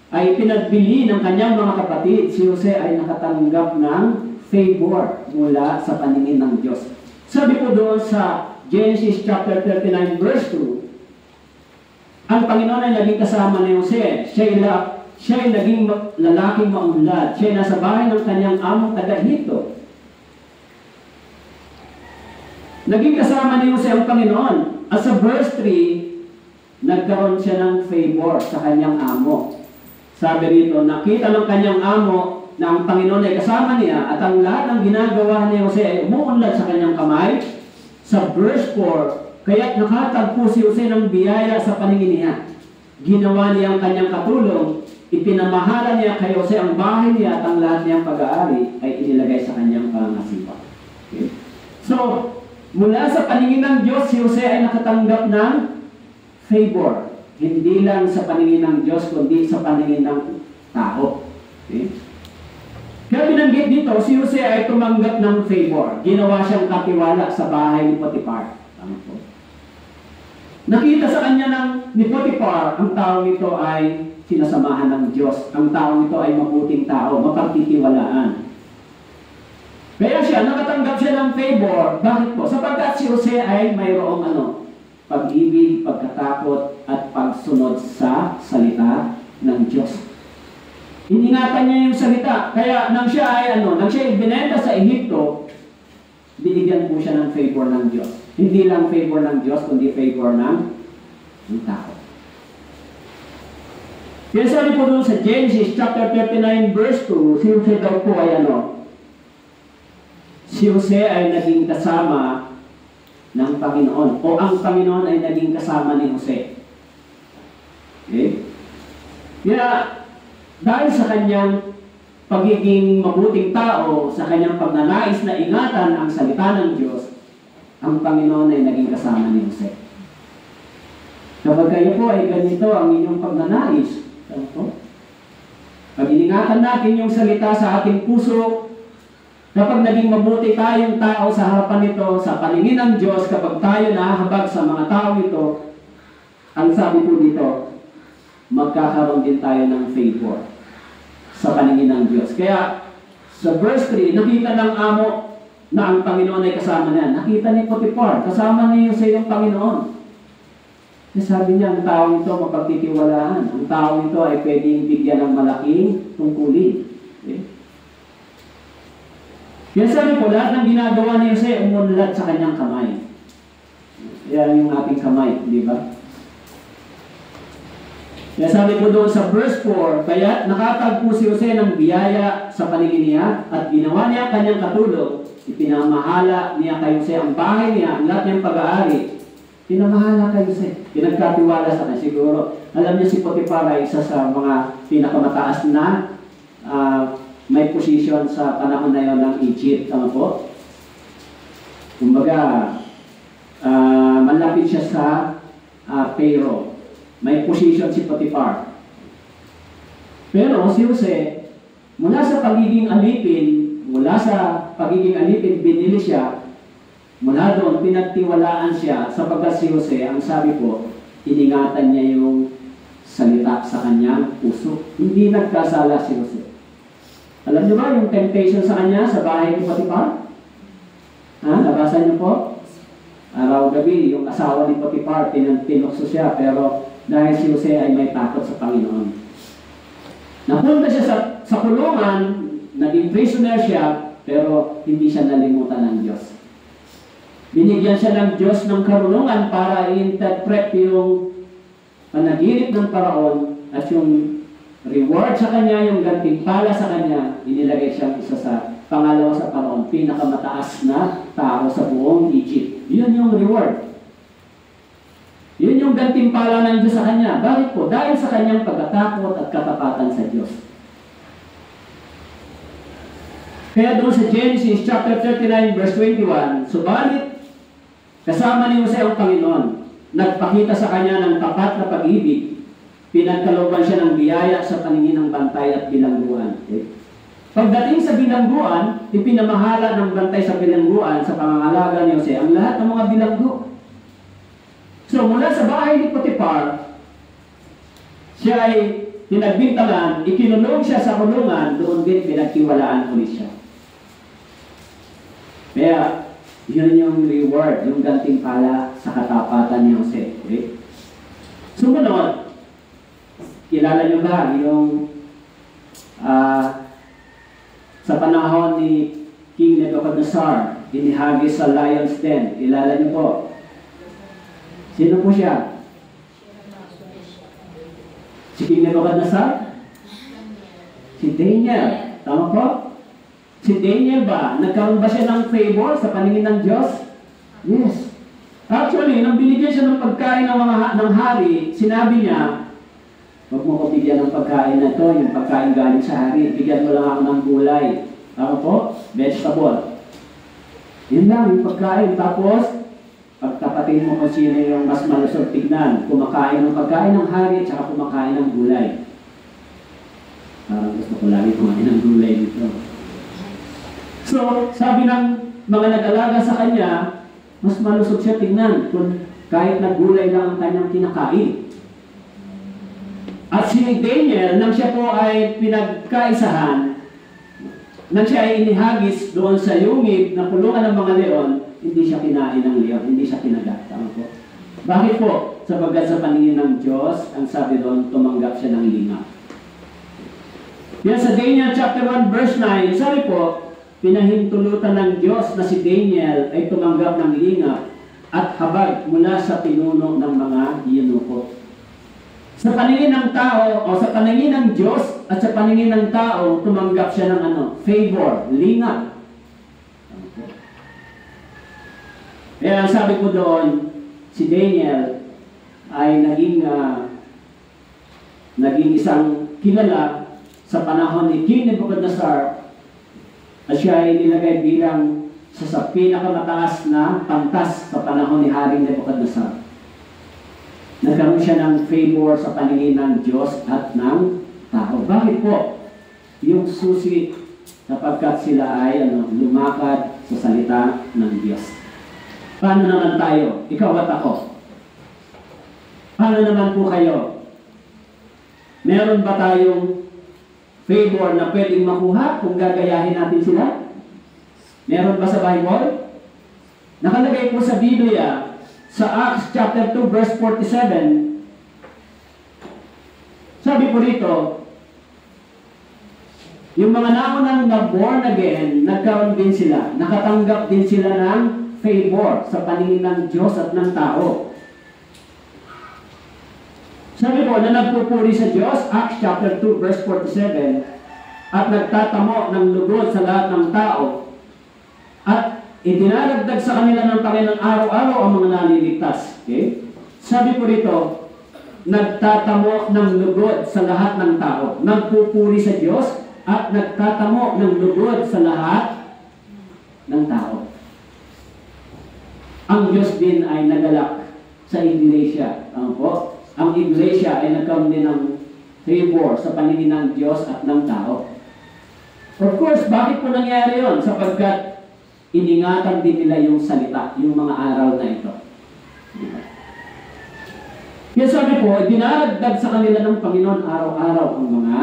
A: ay pinagbili ng kanyang mga kapatid, si Jose ay nakatanggap ng favor mula sa paningin ng Diyos. Sabi po doon sa Genesis chapter 39 verse 2, ang Panginoon ay naging kasama ni Jose. Siya ay naging lalaking maunlad. Siya ay nasa bahay ng kanyang among taga-Hito. Naging kasama ni Jose ang Panginoon. At sa verse 3, nagkaroon siya ng favor sa kanyang amo. Sabi rito, nakita ng kanyang amo na ang Panginoon ay kasama niya at ang lahat ng ginagawa ni Jose ay umuunlad sa kanyang kamay. Sa verse 4, kaya't nakatagpo si Jose ng biyaya sa paningin niya. Ginawa niya ang kanyang katulong, ipinamahala niya kay Jose ang bahay niya at ang lahat niyang pag-aari ay inilagay sa kanyang pangasiwa. Okay? So, mula sa paningin ng Diyos, si Jose ay nakatanggap ng favor. Hindi lang sa paningin ng Diyos, kundi sa paningin ng tao. Okay? Kaya binanggit dito, si Jose ay tumanggap ng favor. Ginawa siyang katiwala sa bahay ni Potiphar. Tama po. Nakita sa kanya ni Potiphar, ang tao nito ay sinasamahan ng Diyos. Ang tao nito ay mabuting tao, mapagtitiwalaan. Kaya siya, nakatanggap siya ng favor. Bakit po? Sapagkat si Jose ay mayroong pag-ibig, pagkatakot, at pagsunod sa salita ng Diyos. Iningatan niya yung salita. Kaya nang siya ay binenta sa Ehipto, binigyan po siya ng favor ng Diyos. Hindi lang favor ng Diyos, kundi favor ng tao. Kaya sabi po doon sa Genesis chapter 39 verse 2, si Jose daw po ay si Jose ay naging kasama ng Panginoon o ang Panginoon ay naging kasama ni Jose. Okay? Kaya dahil sa kanyang pagiging mabuting tao, sa kanyang pagnanais na ingatan ang salita ng Diyos, ang Panginoon ay naging kasama ni Jose. Kapag kayo po ay ganito ang inyong pagnanais, pag iningatan natin yung salita sa ating puso, kapag naging mabuti tayong tao sa harapan nito, sa paningin ng Diyos, kapag tayo nahahabag sa mga tao ito, ang sabi po dito, magkakaroon din tayo ng favor sa paningin ng Diyos. Kaya, sa verse 3, nakita ng amo na ang Panginoon ay kasama niya. Nakita ni Potiphar, kasama niya sa iyong Panginoon. Kaya sabi niya, ang taong ito mapagtitiwalaan. Ang taong ito ay pwedeng bigyan ng malaking tungkulin. Okay? Kaya sabi po, lahat ng ginagawa ni Jose umunlad sa kanyang kamay. Yan yung ating kamay, di ba? Kaya sabi po doon sa verse 4, kaya nakatagpo si Jose ng biyaya sa paningin niya at ginawa niya kanyang katulong. Ipinamahala niya kay Jose ang bahay niya, ang lahat niyang pag-aari. Pinamahala kay Jose. Pinagkatiwala sa kanya. Siguro, alam niya si Potiphar ay isa sa mga pinakamataas na may position sa panahon na yun ng Egypt. Tama po? Kumbaga, malapit siya sa Pharaoh. May position si Potiphar. Pero si Jose, mula sa pagiging alipin, binili siya. Mula doon, pinagtiwalaan siya sapagkat si Jose, ang sabi po, iningatan niya yung salita sa kanyang puso. Hindi nagkasala si Jose. Alam niyo ba yung temptation sa kanya sa bahay ni Potiphar? Nabasa niyo po? Araw-gabi, yung asawa ni Potiphar, tinukso siya, pero dahil si Jose ay may takot sa Panginoon. Napunta siya sa kulungan, naging prisoner siya, pero hindi siya nalimutan ng Diyos. Binigyan siya ng Diyos ng karunungan para i-interpret yung panaginip ng Paraon at yung reward sa kanya, yung gantimpala sa kanya, inilagay siyang isa sa pangalawa sa Paraon, pinakamataas na tao sa buong Egypt. Yun yung reward. Yun yung gantimpala ng Diyos sa kanya. Bakit po? Dahil sa kanyang pagkatakot at katapatan sa Diyos. Kaya doon sa Genesis chapter 39 verse 21, subalit kasama ni Jose ang Panginoon, nagpakita sa kanya ng tapat na pag-ibig. Pinagkalooban siya ng biyaya sa paningin ng bantay at bilangguan. Okay? Pagdating sa bilangguan, ipinamahala ng bantay sa bilangguan sa pangangalaga ni Jose ang lahat ng mga bilanggo. So mula sa bahay ni Potiphar, siya ay pinagbintangan, ikinulong siya sa kulungan, doon din pinagtiwalaan ulit siya. Kaya, yun yung reward, yung gantimpala sa katapatan ni Jose. Okay? Sumunod, kilala niyo ba yung sa panahon ni King Nebuchadnezzar, inihagis sa lion's den. Kilala niyo po? Sino po siya? Si King Nebuchadnezzar? Si Daniel. Tama po? Si Daniel ba? Nagkaroon ba siya ng favor sa paningin ng Diyos? Yes. Actually, nang binigyan siya ng pagkain ng hari, sinabi niya, huwag mo ko bigyan ng pagkain na to, yung pagkain galing sa hari, bigyan mo lang ako ng gulay. Tama po? Vegetable. Yun lang, yung pagkain. Tapos, pagtapatin mo kung sino yung mas malusog tignan, kumakain ng pagkain ng hari, at saka kumakain ng gulay. Parang gusto ko lagi kumain ng gulay dito. So, sabi ng mga nag-alaga sa kanya, mas malusog siya tignan kung kahit na gulay lang ang kanyang kinakain. At si Daniel, nang siya po ay pinagkaisahan, nang siya ay inihagis doon sa yungib na kulungan ng mga leon, hindi siya kinain ng leon, hindi siya kinagat. Tama po? Bakit po? Sapagkat sa paningin ng Diyos, ang sabi doon, tumanggap siya ng lingap. Yan sa Daniel chapter 1 verse 9, sabi po, pinahintulutan ng Diyos na si Daniel ay tumanggap ng lingap at habag mula sa pinuno ng mga eunuko. Sa paningin ng tao, o sa paningin ng Diyos at sa paningin ng tao, tumanggap siya ng favor, lingap. Kaya sabi ko doon, si Daniel ay naging isang kilala sa panahon ni King Nebuchadnezzar at siya ay nilagay bilang sa pinakamataas na pantas sa panahon ni Haring Nebuchadnezzar. Nagkaroon siya ng favor sa paningin ng Diyos at ng tao. Bakit po? Yung susi sapagkat sila ay lumakad sa salita ng Diyos. Paano naman tayo? Ikaw at ako. Paano naman po kayo? Meron ba tayong favor na pwedeng makuha kung gagayahin natin sila? Meron ba sa Bible? Nakalagay po sa Biblia, sa Acts chapter 2 verse 47, sabi po rito, yung mga naunang na-born again, nagkaroon din sila, nakatanggap din sila ng favor sa paningin ng Diyos at ng tao. Sabi po na nagpupuri sa Diyos, Acts chapter 2 verse 47, at nagtatamo ng lugod sa lahat ng tao, at idinaragdag sa kanila ng Panginoon araw-araw ang mga naliligtas. Okay? Sabi po rito, nagtatamo ng lugod sa lahat ng tao, nagpupuri sa Diyos, at nagtatamo ng lugod sa lahat ng tao. Ang Diyos din ay nagalak sa iglesia. Ano po? Ang iglesia ay nagkaroon din ng favor sa paningin ng Diyos at ng tao. Of course, bakit po nangyari yun? Sapagkat iningatan din nila yung salita, yung mga aral na ito. Kaya sabi po, dinaragdag sa kanila ng Panginoon araw-araw ang mga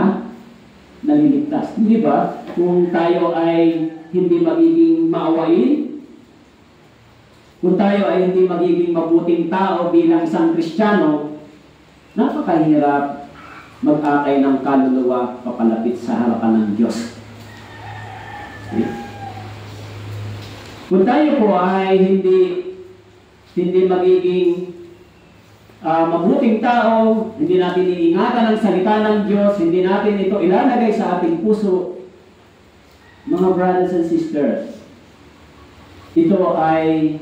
A: naliligtas. Hindi ba? Kung tayo ay hindi magiging maawain, kung tayo ay hindi magiging mabuting tao bilang isang Kristiyano, napakahirap mag-akay ng kaluluwa papalapit sa harapan ng Diyos. Okay? Kung tayo po ay hindi magiging mabuting tao, hindi natin iingatan ang salita ng Diyos, hindi natin ito ilalagay sa ating puso, mga brothers and sisters, ito ay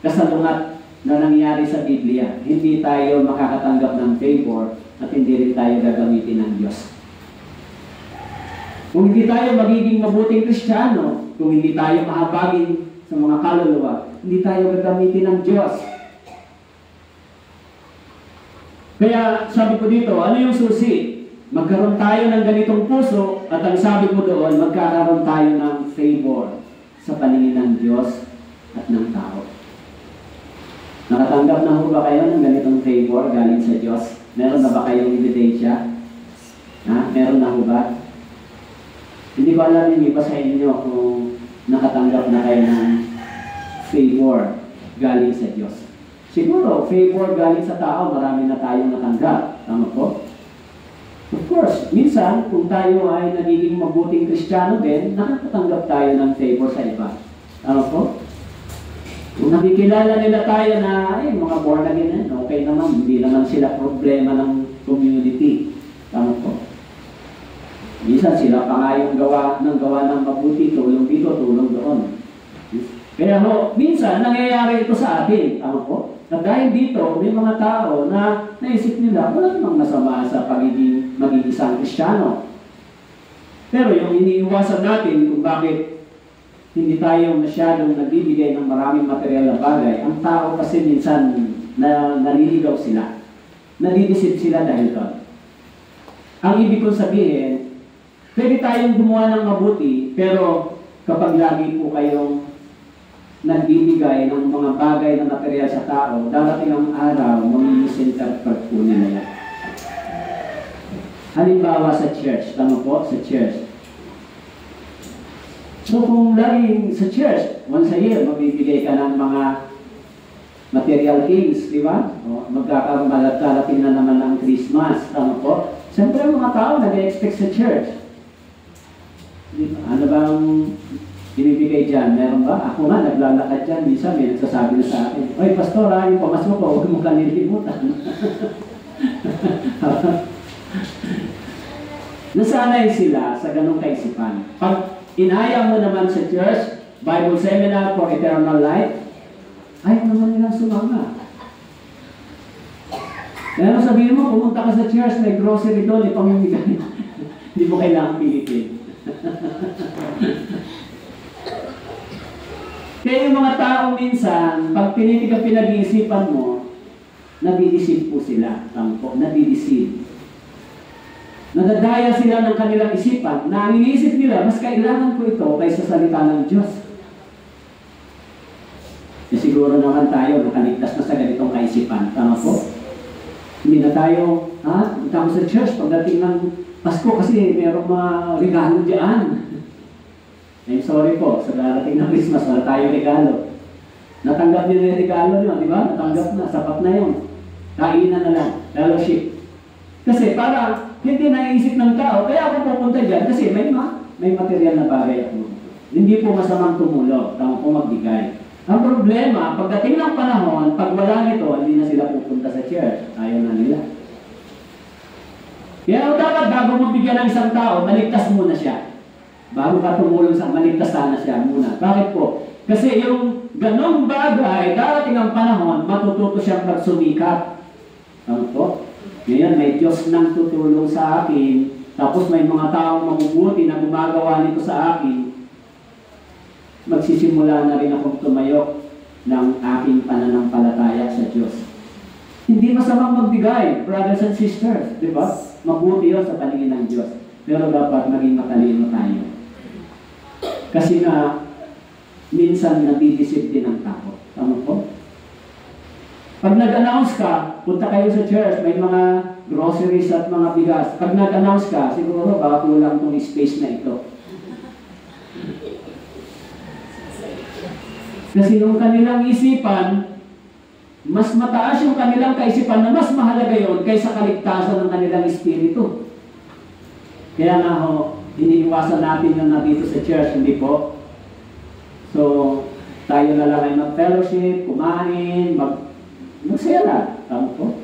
A: kasalungat na nangyari sa Biblia. Hindi tayo makakatanggap ng favor at hindi rin tayo gagamitin ng Diyos. Kung hindi tayo magiging mabuting Kristiyano, kung hindi tayo mahabagin sa mga kaluluwa, hindi tayo gagamitin ng Diyos. Kaya sabi ko dito, ano yung susi? Magkaroon tayo ng ganitong puso at ang sabi ko doon, magkakaroon tayo ng favor sa paningin ng Diyos at ng tao. Nakatanggap na ho ba kayo ng ganitong favor galing sa Diyos? Meron na ba kayong ebidensya? Meron na ho ba? Hindi ko alam yung iba sa inyo kung nakatanggap na kayo ng favor galing sa Diyos. Siguro, favor galing sa tao, marami na tayong natanggap. Tama po? Of course, minsan, kung tayo ay nagiging mabuting Kristiyano din, nakakatanggap tayo ng favor sa iba. Tama po? Kung nakikilala nila tayo na, mga born again, okay naman, hindi naman sila problema ng community. Tama po? Minsan sila pa nga yung gawa ng mabuti, tulong dito, tulong doon. Kaya minsan, nangyayari ito sa atin. Tama po? At dahil dito, may mga tao na naisip nila, wala namang masama sa maging isang Kristiyano. Pero yung iniiwasan natin kung bakit hindi tayo masyadong nagbibigay ng maraming material na bagay. Ang tao kasi minsan naliligaw sila. Nalidisip sila dahil doon. Ang ibig kong sabihin, pwede tayong gumawa ng mabuti, pero kapag lagi po kayong nagbibigay ng mga bagay na material sa tao, darating ang araw, mamisinterpret po nila yan. Halimbawa sa church, tama po, sa church. So kung laging sa church, once a year, mabibigay ka ng mga material things, di ba? Magkakarating na naman ang Christmas, tama po? Siyempre ang mga tao nag-expect sa church. Ano bang binibigay dyan? Meron ba? Ako nga, naglalakad dyan. Minsan may nagsasabi na sa akin, "Oy, pastor, yung pamasok ko, huwag mong kalilimutan." Nasanay sila sa ganong kaisipan. Pag inaya mo naman sa church, Bible Seminar for Eternal Life. Ayaw naman nilang sumama. Kaya sabihin mo, pumunta ka sa church, may grocery doon, ipamimigay. Hindi mo kailangang pilitin. Kaya yung mga tao minsan, pag pinitig ang pinag-iisipan mo, nadideceive po sila. Nadideceive. Nadadaya sila ng kanilang isipan na ang iniisip nila, mas kailangan ko ito kaysa salita ng Diyos. E siguro naman tayo, nakaligtas na sa ganitong kaisipan. Tama po? Hindi na tayo, punta sa church pagdating ng Pasko kasi mayroong mga regalo dyan. I'm sorry po, sa darating ng Christmas, wala tayong regalo. Natanggap niyo yung regalo niyo, di ba? Natanggap na, sapat na yun. Kainan na lang, fellowship. Kasi para hindi naiisip ng tao, kaya ako pupunta dyan kasi may material na bagay ako. Hindi po masamang tumulong, tama po magbigay. Ang problema, pagdating ng panahon, pag wala nito, hindi na sila pupunta sa church. Ayaw na nila. Kaya dapat bago mo bigyan ng isang tao, maligtas muna siya. Bago ka tumulong sa maligtas sana siya muna. Bakit po? Kasi yung ganong bagay, darating ang panahon, matututo siyang magsumikap. Ano po? Ngayon, may Diyos nang tutulong sa akin, tapos may mga taong mabubuti na gumagawa nito sa akin, magsisimula na rin akong tumayo ng aking pananampalataya sa Diyos. Hindi masamang magbigay, brothers and sisters, di ba? Mabuti yun sa paningin ng Diyos. Pero dapat maging matalino tayo. Kasi nga, minsan nadidisip din ang tao. Tama po? Pag nag-announce ka, punta kayo sa church, may mga groceries at mga bigas. Pag nag-announce ka, siguro baka kulang itong space na ito. Kasi yung kanilang isipan, mas mataas yung kanilang kaisipan na mas mahalaga yon kaysa kaligtasan ng kanilang espiritu. Kaya nga ho, iniiwasan natin yung nandito sa church, hindi po? So, tayo na lang ay mag-fellowship, kumain, magsaya lang. Tama po?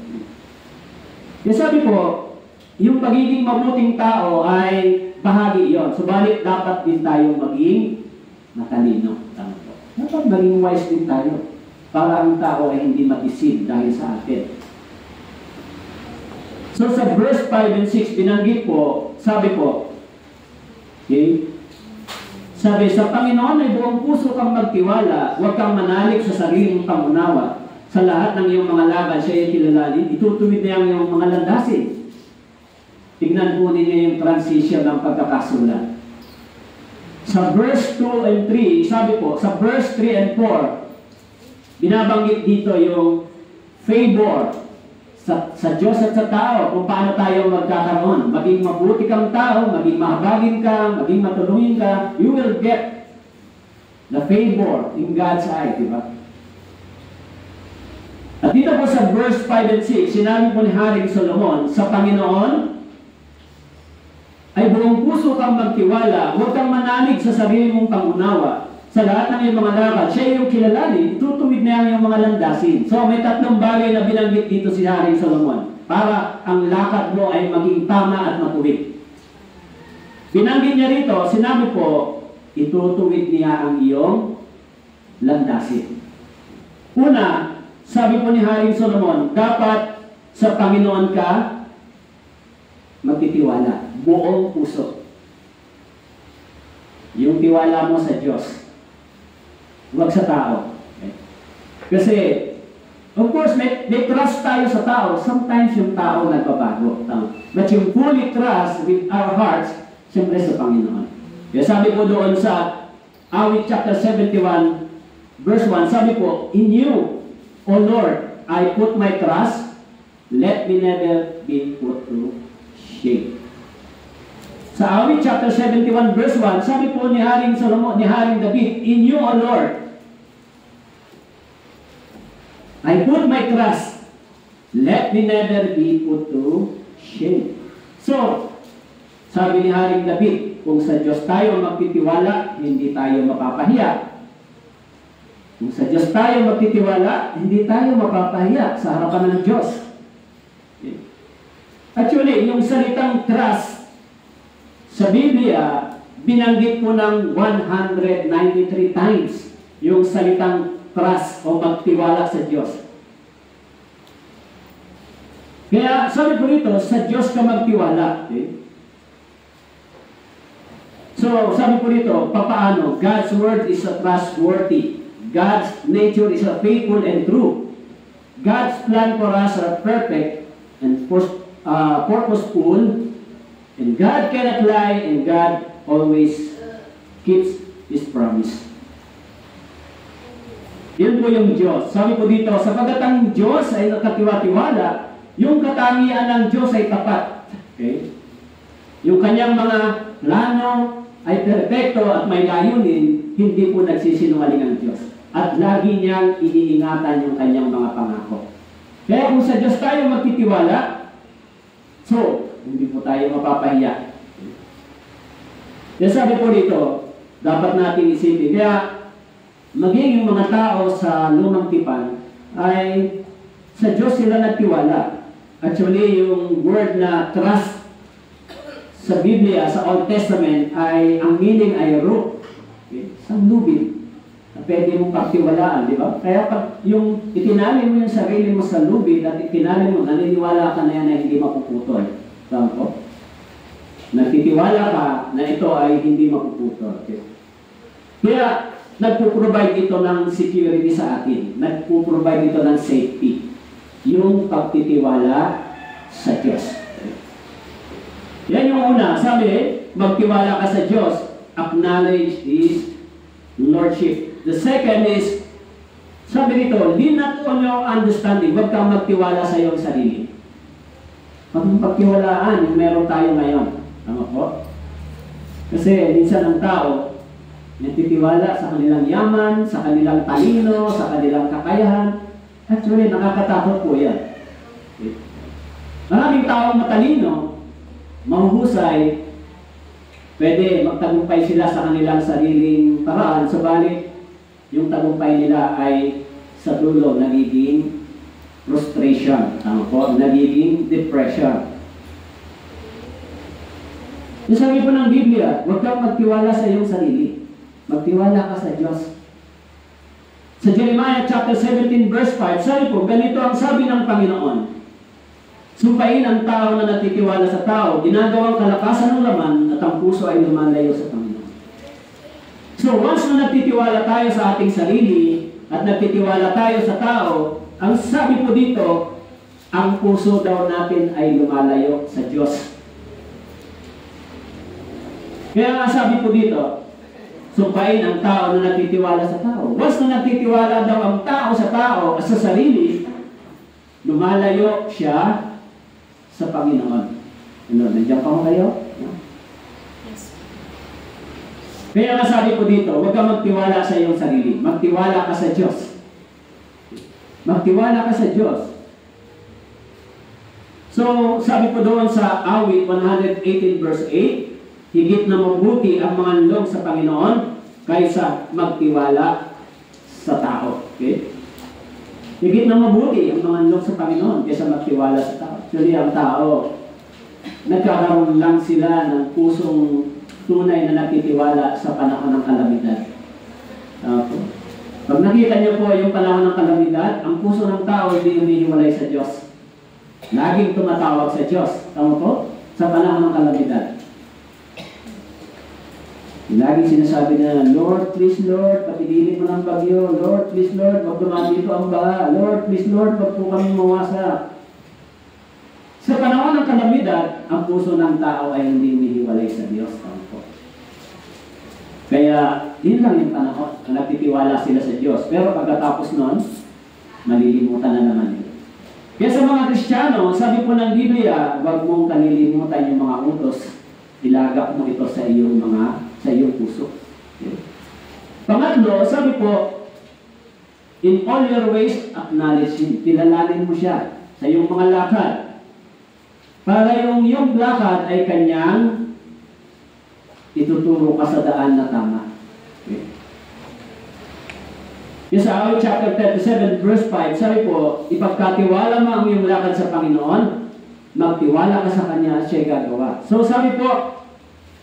A: Kaya sabi po, yung pagiging mabuting tao ay bahagi yon. Subalit dapat din tayo maging matalino. Tama po? Dapat maging wise din tayo para ang tao ay hindi mag-deceive dahil sa atin. So sa verse 5 and 6, binanggit po, sabi po, okay, sabi, sa Panginoon ay buong puso kang magtiwala, huwag kang manalig sa sariling pangunawa. Sa lahat ng iyong mga laban, siya ay kilalanin, itutuwid niya ang iyong mga landasin. Tignan po ninyo yung transition ng pagkakasulat. Sa verse 2 and 3, sabi po, sa verse 3 and 4, binabanggit dito yung favor sa Diyos at sa tao, kung paano tayo magkakaroon. Maging mabuti kang tao, maging mahabagin ka, maging matulungin ka, you will get the favor in God's eye, di ba? At dito po sa verse 5 and 6, sinabi po ni Haring Solomon, sa Panginoon ay buong puso kang magtiwala, huwag kang manalig sa sarili mong pangunawa. Sa lahat ng iyong mga lakad, siya yung kilalanin, itutuwid na ang iyong mga landasin. So may tatlong bagay na binanggit dito si Haring Solomon para ang lakad mo ay maging tama at matuwid. Binanggit niya rito, sinabi po, itutuwid niya ang iyong landasin. Una, sabi po ni Haring Solomon, dapat sa Panginoon ka magtitiwala, buong puso. Yung tiwala mo sa Diyos. Huwag sa tao. Okay? Kasi, of course, may trust tayo sa tao. Sometimes yung tao nagbabago. But yung fully trust with our hearts, siyempre sa Panginoon. Kaya sabi po doon sa Awit chapter 71, verse 1, sabi po, in you, O Lord, I put my trust, let me never be put to shame. Sa Awit chapter 71 verse 1, sabi po ni Haring Solomon, ni Haring David, in you, O Lord, I put my trust, let me never be put to shame. So, sabi ni Haring David, kung sa Diyos tayo magtitiwala, hindi tayo mapapahiya. Kung sa Diyos tayo magtitiwala, hindi tayo mapapahiya sa harapan ng Diyos. Actually, yung salitang trust sa Biblia, binanggit po ng 193 times yung salitang trust o magtiwala sa Diyos. Kaya sabi po rito, sa Diyos ka magtiwala. Okay? So, sabi po rito, papaano? God's word is a trustworthy. God's nature is a faithful and true. God's plan for us are perfect and purposeful. And God cannot lie, and God always keeps His promise. Yun po yung Diyos. Sabi po dito, sapagat ang Diyos ay nakatiwa-tiwala, yung katangian ng Diyos ay tapat. Okay? Yung kanyang mga plano ay perpekto at may layunin, hindi po nagsisinungaling ang Diyos. At lagi niyang iniingatan yung kanyang mga pangako. Kaya kung sa Diyos tayo magtitiwala, so, hindi po tayo mapapahiya. Kaya sabi po dito, dapat natin isipin. Kaya, maging yung mga tao sa lumang tipan ay sa Diyos sila nagtiwala. Actually, yung word na trust sa Biblia, sa Old Testament, ay ang meaning ay root. Okay? Sanlubin. Na pwede mong pagtiwalaan, di ba? Kaya pag yung itinalim mo yung sarili mo sa lubid at itinalim mo, naniniwala ka na yan na hindi mapuputol. Tama po? Nagtitiwala ka na ito ay hindi mapuputol. Okay? Kaya, nagpo-provide ito ng security sa atin. Nagpo-provide ito ng safety. Yung pagtitiwala sa Diyos. Yan yung una. Sabi, magtiwala ka sa Diyos. Acknowledge His Lordship. The second is, sabi nito, lean not on your understanding. Huwag kang magtiwala sa iyong sarili. Pagtiwalaan yung meron tayo ngayon. Tama po? Kasi minsan ang tao, nagtitiwala sa kanilang yaman, sa kanilang talino, sa kanilang kakayahan. Actually, nakakatakot po yan. Okay. Maraming taong matalino, mahuhusay, pwede magtagumpay sila sa kanilang sariling paraan, subalit yung tagumpay nila ay sa dulo nagiging frustration, tama po, nagiging depression. Yung sabi po ng Biblia, huwag kang magtiwala sa iyong sarili. Magtiwala ka sa Diyos. Sa Jeremiah chapter 17 verse 5, sabi po, ganito ang sabi ng Panginoon. Sumpain ang tao na natitiwala sa tao, ginagawang kalakasan ng laman at ang puso ay lumalayo sa Panginoon. So once na nagtitiwala tayo sa ating sarili at nagtitiwala tayo sa tao, ang sabi po dito, ang puso daw natin ay lumalayo sa Diyos. Kaya nga sabi po dito, sumpain ang tao na nagtitiwala sa tao. Once na nagtitiwala daw ang tao sa sarili, lumalayo siya sa Panginoon. Ano, nandiyan pa mo kayo?
B: Yes.
A: Kaya nga sabi po dito, huwag kang magtiwala sa iyong sarili. Magtiwala ka sa Diyos. Magtiwala ka sa Diyos. So, sabi po doon sa awit 118 verse 8, higit na mabuti ang mga loob sa Panginoon kaysa magtiwala sa tao. Okay? Higit na mabuti ang mga loob sa Panginoon kaysa magtiwala sa tao. Actually, ang tao, nagkakaroon lang sila ng pusong tunay na nagtitiwala sa panahon ng kalamidad. Pag nakita niyo po yung panahon ng kalamidad, ang puso ng tao hindi humihiwalay sa Diyos. Laging tumatawag sa Diyos. Tama po? Sa panahon ng kalamidad. Laging sinasabi na, Lord, please Lord, patigilin mo ng bagyo. Lord, please Lord, wag dumaan dito ang baha. Lord, please Lord, wag po kami mawasa. Sa panahon ng kalamidad, ang puso ng tao ay hindi humihiwalay sa Diyos. Tama. Kaya, yun lang yung panahon na nagtitiwala sila sa Diyos. Pero pagkatapos nun, malilimutan na naman yun. Kaya sa mga Kristiyano, sabi po ng Biblia, huwag mong kalilimutan yung mga utos. Ilagak mo ito sa iyong puso. Okay. Pangatlo, sabi po, in all your ways, acknowledge Him. Kilalanin mo siya sa iyong mga lakad. Para yung iyong lakad ay kanyang ituturo ka sa daan na tama. Okay. Yung sa awit chapter 37 verse 5, sabi po, ipagkatiwala mo ang iyong lakad sa Panginoon, magtiwala ka sa Kanya at siya'y gagawa. So sabi po,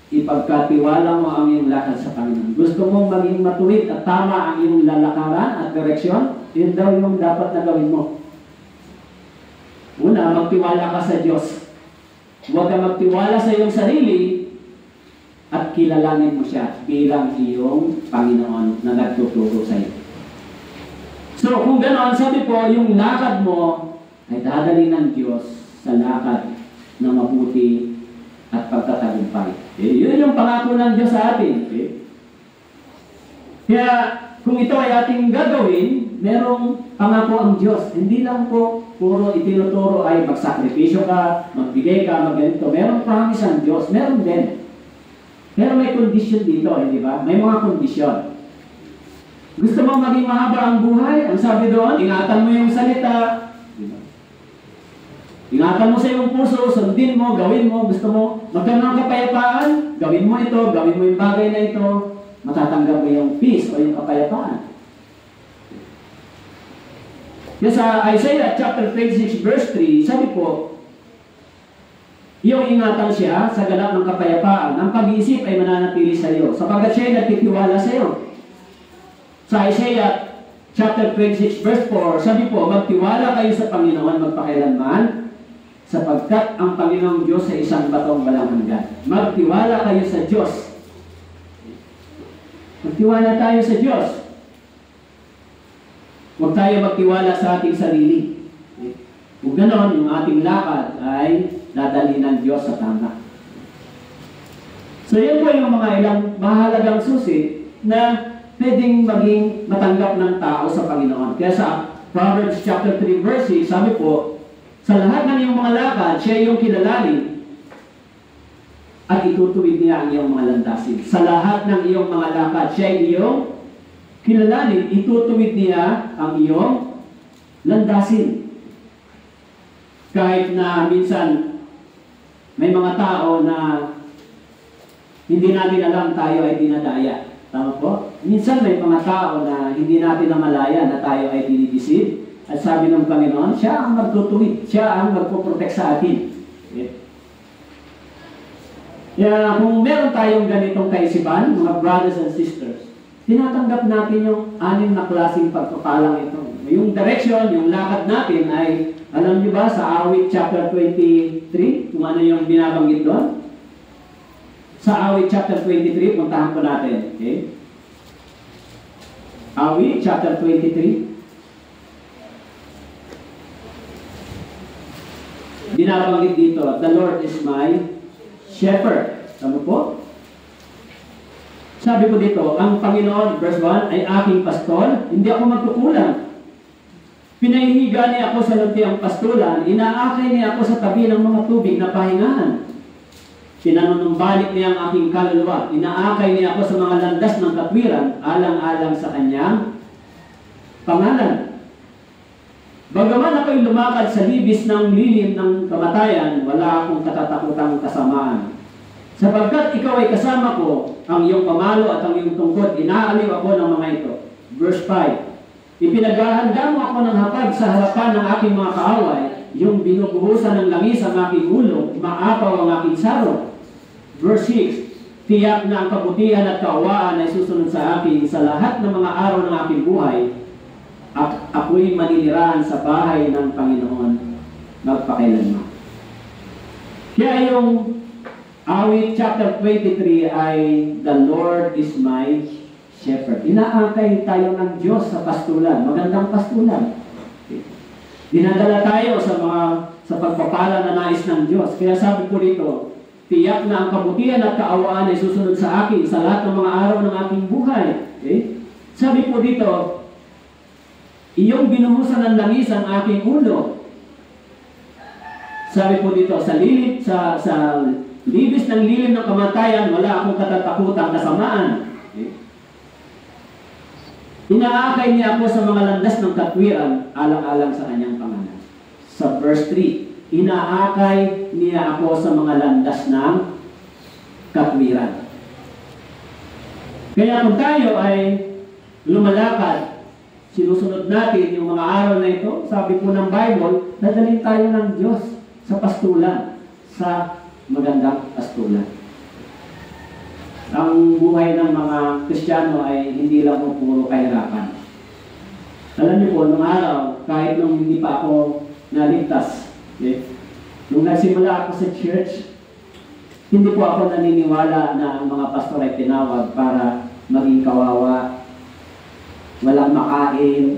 A: ipagkatiwala mo ang iyong lakad sa Panginoon. Gusto mong maging matuwid at tama ang iyong lalakaran at direksyon, yun daw yung dapat na gawin mo. Una, magtiwala ka sa Diyos. Huwag ka magtiwala sa iyong sarili at kilalanin mo siya bilang iyong Panginoon na nagtuturo sa iyo. So, kung ganoon, sabi po, yung lakad mo ay dadalhin ng Diyos sa lakad na mabuti at pagtatagumpay. Yun yung pangako ng Diyos sa atin. Kaya, kung ito ay ating gagawin, merong pangako ang Diyos. Hindi lang po puro itinuturo ay magsakripisyo ka, magbigay ka, magganito. Merong promise ang Diyos. Meron din. Pero may condition dito, hindi ba? May mga condition. Gusto mo maging mahaba ang buhay? Ang sabi doon, ingatan mo yung salita. Ingatan mo sa iyong puso, sundin mo, gawin mo. Gusto mo magkaroon ng kapayapaan? Gawin mo ito, gawin mo yung bagay na ito. Matatanggap mo yung peace o yung kapayapaan. Yes, sa Isaiah chapter 26 verse 3, sabi po, iyong ingatan siya sa ganap ng kapayapaan. Ang pag-iisip ay mananatili sa iyo, sapagkat siya ay nagtitiwala sa iyo. Sa Isaiah chapter 26 verse 4, sabi po, magtiwala kayo sa Panginoon magpakailanman, sapagkat ang Panginoong Diyos ay isang batong walang hanggan. Magtiwala kayo sa Diyos. Magtiwala tayo sa Diyos. Huwag tayo magtiwala sa ating sarili. Kung ganon, yung ating lakad ay dadalhin ng Diyos sa tama. So yan po yung mga ilang mahalagang susi na pwedeng maging matanggap ng tao sa Panginoon. Kaya sa Proverbs chapter 3 verse 6, sabi po, sa lahat ng iyong mga lakad, siya yung kilalanin at itutuwid niya ang iyong mga landasin. Sa lahat ng iyong mga lakad, siya yung kilalanin, itutuwid niya ang iyong landasin. Kahit na minsan may mga tao na hindi natin alam tayo ay dinadaya. Tama po? Minsan may mga tao na hindi natin namalaya na tayo ay dinideceive. At sabi ng Panginoon, siya ang magtutuwid. Siya ang magpuprotect sa atin. Okay? Kaya kung meron tayong ganitong kaisipan, mga brothers and sisters, tinatanggap natin yung 6 na klaseng pagpapalang ito. Yung direction, yung lakad natin ay, alam niyo ba, sa Awit chapter 23, kung ano yung binabanggit doon? Sa Awit chapter 23, puntahan po natin. Okay? Awit chapter 23. Binabanggit dito, the Lord is my shepherd. Tama po? Sabi po dito, ang Panginoon, verse 1, ay aking pastol, hindi ako magkukulang. Pinahihiga niya ako sa luntiang pastulan, inaakay niya ako sa tabi ng mga tubig na pahingahan. Pinanunumbalik niya ang aking kaluluwa, inaakay niya ako sa mga landas ng katwiran, alang-alang sa kanyang pangalan. Bagaman ako'y lumakad sa libis ng lilim ng kamatayan, wala akong katatakutang kasamaan. Sapagkat ikaw ay kasama ko, ang iyong pamalo at ang iyong tungkod, inaaliw ako ng mga ito. Verse 5, ipinaghahanda mo ako ng hapag sa harapan ng aking mga kaaway, yung binubuhusan ng langis ang aking ulo, maapaw ang aking sarong. Verse 6, tiyak na ang kabutihan at kaawaan ay susunod sa akin sa lahat ng mga araw ng aking buhay, at ako'y maninirahan sa bahay ng Panginoon magpakailanman. Kaya yung Awit chapter 23 ay the Lord is my shepherd. Inaakay tayo ng Diyos sa pastulan, magandang pastulan. Dinadala tayo sa pagpapala na nais ng Diyos. Kaya sabi ko dito, tiyak na ang kabutihan at kaawaan ay susunod sa akin sa lahat ng mga araw ng aking buhay. Okay? Sabi po dito, iyong binuhusan ng langis ang aking ulo. Sabi po dito, sa libis ng lilim ng kamatayan, wala akong katatakutang kasamaan. Okay? Inaakay niya ako sa mga landas ng katwiran, alang-alang sa kanyang pangalan. Sa verse 3, inaakay niya ako sa mga landas ng katwiran. Kaya kung tayo ay lumalakad, sinusunod natin yung mga araw na ito, sabi po ng Bible, dadalhin tayo ng Diyos sa pastulan, sa magandang pastulan. ang buhay ng mga Kristiyano ay hindi lang po puro kahirapan. Alam niyo po, nung araw, kahit nung hindi pa ako naligtas, nung nagsimula ako sa church, hindi po ako naniniwala na ang mga pastor ay tinawag para maging kawawa, walang makain,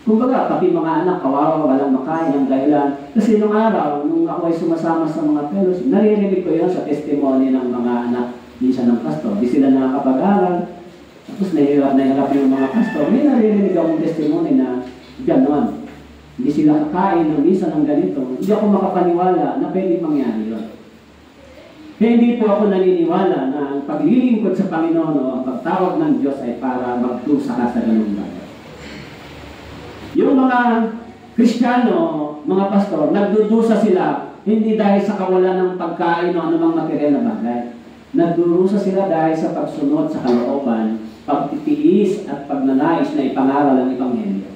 A: kumbaga, pati mga anak, kawawa, walang makain, ang dahilan. Kasi nung araw, nung ako ay sumasama sa mga fellowship, naririnig ko yun sa testimony ng mga anak, minsan ng pastor. Di sila nakakapag-aral, tapos nahirap yung mga pastor. May naririnig akong testimony na gano'n. Hindi sila kakain ng minsan ng ganito. Hindi ako makapaniwala na pwede mangyari yun. Kaya hindi po ako naniniwala na ang paglilingkod sa Panginoon o ang pagtawag ng Diyos ay para magdusa ka sa ganung bagay. Yung mga Kristiyano, mga pastor, nagdudusa sila hindi dahil sa kawalan ng pagkain o anumang material na bagay. Nagdurusa sila dahil sa pagsunod sa kalooban, pagtitiis at pagnanais na ipangaral ang Ebanghelyo.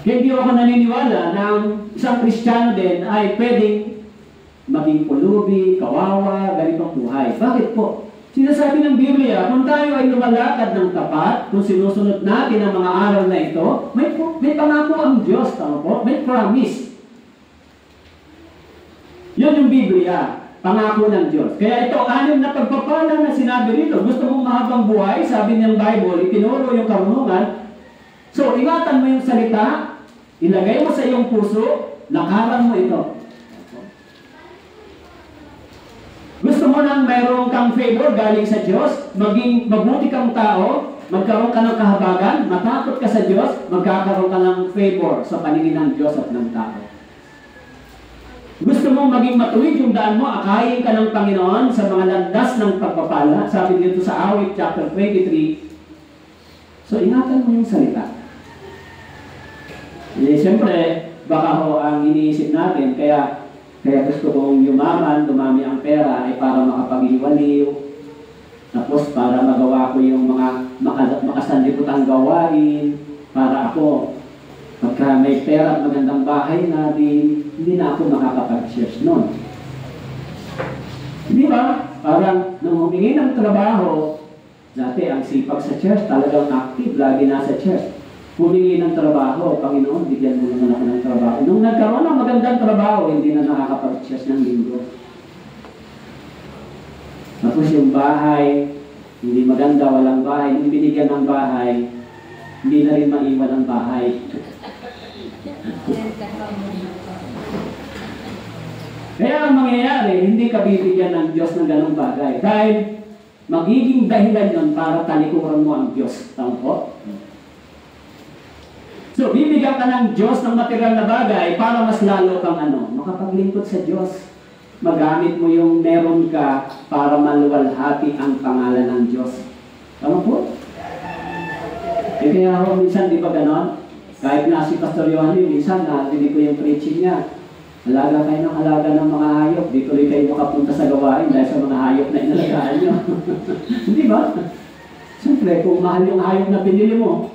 A: Hindi ako naniniwala na ang isang Kristiyano din ay pwedeng maging pulubi, kawawa, ganitong buhay. Bakit po? Sinasabi ng Biblia, kung tayo ay lumalakad ng tapat, kung sinusunod natin ang mga aral na ito, may pangako ang Diyos, tama po? May promise. Yun yung Biblia, pangako ng Diyos. Kaya ito, 6 na pagpapala na sinabi rito. Gusto mong mahabang buhay, sabi ng Bible, itinuro yung karunungan. So, ingatan mo yung salita, ilagay mo sa iyong puso, lakaran mo ito. Gusto mo nang mayroong kang favor galing sa Diyos, maging mabuti kang tao, magkaroon ka ng kahabagan, matakot ka sa Diyos, magkakaroon ka ng favor sa paningin ng Diyos at ng tao. Gusto mong maging matuwid yung daan mo, akayin ka ng Panginoon sa mga landas ng pagpapala, sabi dito sa Awit chapter 23. So, ingatan mo yung salita. Siyempre, baka ho ang iniisip natin, kaya gusto kong yumaman, dumami ang pera ay para makapag-iwaliw. Tapos para magawa ko yung mga makasandiputang gawain. Para ako, pagka may pera at magandang bahay na hindi na ako makakapag-church noon. Di ba? Parang nung humingi ng trabaho, dati ang sipag sa church, talagang active, lagi nasa church. Humingi ng trabaho, Panginoon, bigyan mo naman ako ng trabaho. Nung nagkaroon ng magandang trabaho, hindi na nakakapag-church ng linggo. Tapos yung bahay, hindi maganda, walang bahay. Nung binigyan ng bahay, hindi na rin maiwan ang bahay. Kaya ang mangyayari, hindi ka bibigyan ng Diyos ng ganong bagay. Dahil magiging dahilan yun para talikuran mo ang Diyos. Tama po? So, bibigyan ka ng Diyos ng material na bagay para mas lalo kang makapaglingkod sa Diyos. Magamit mo yung meron ka para maluwalhati ang pangalan ng Diyos. Tama po? Kaya ako minsan, di ba ganon? Kahit na si Pastor Yohani, minsan narinig ko yung preaching niya. Alaga kayo ng alaga ng mga hayop. Di tuloy kayo makapunta sa gawain dahil sa mga hayop na inalagaan nyo. Hindi ba? Siyempre, kung mahal yung hayop na pinili mo,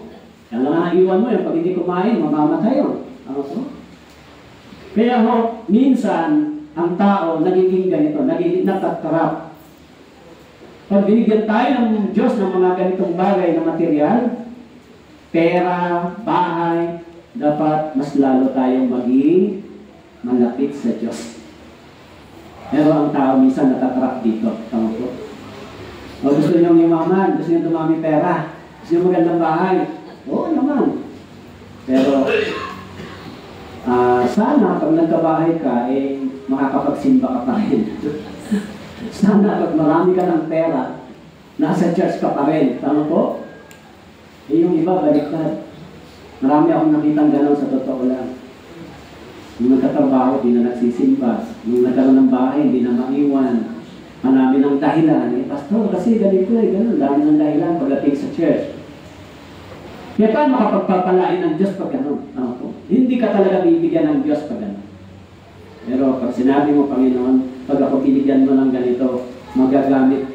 A: kaya nga iwan mo yun, pag hindi kumain, mamamatay yun. Kaya ho, minsan, ang tao nagiging ganito, nagiging natatrap. Pag binigyan tayo ng Diyos ng mga ganitong bagay na material, pera, bahay, dapat mas lalo tayong maging malapit sa Diyos. Pero ang tao minsan natatrap dito. Tama po. O gusto nyo yumaman, gusto nyo dumami pera, gusto nyo magandang bahay, oo naman. Pero, sana pag nagkabahay ka, makakapagsimba ka pa rin. Sana pag marami ka ng pera, nasa church ka pa rin. Tama po? Yung iba, baliktad. Marami akong nakitang gano'n sa totoo lang. Nung nagkatrabaho, di na nagsisimba. Nung nagkaroon ng bahay, di na maiwan. Marami ng dahilan. Pastor, kasi ganito gano'n. Dami ng dahilan pagdating sa church. Kaya paano makapagpapalain ng Diyos pag gano'n? Hindi ka talaga bibigyan ng Diyos pag gano'n. Pero pag sinabi mo, Panginoon, pag ako binigyan mo ng ganito, magagamit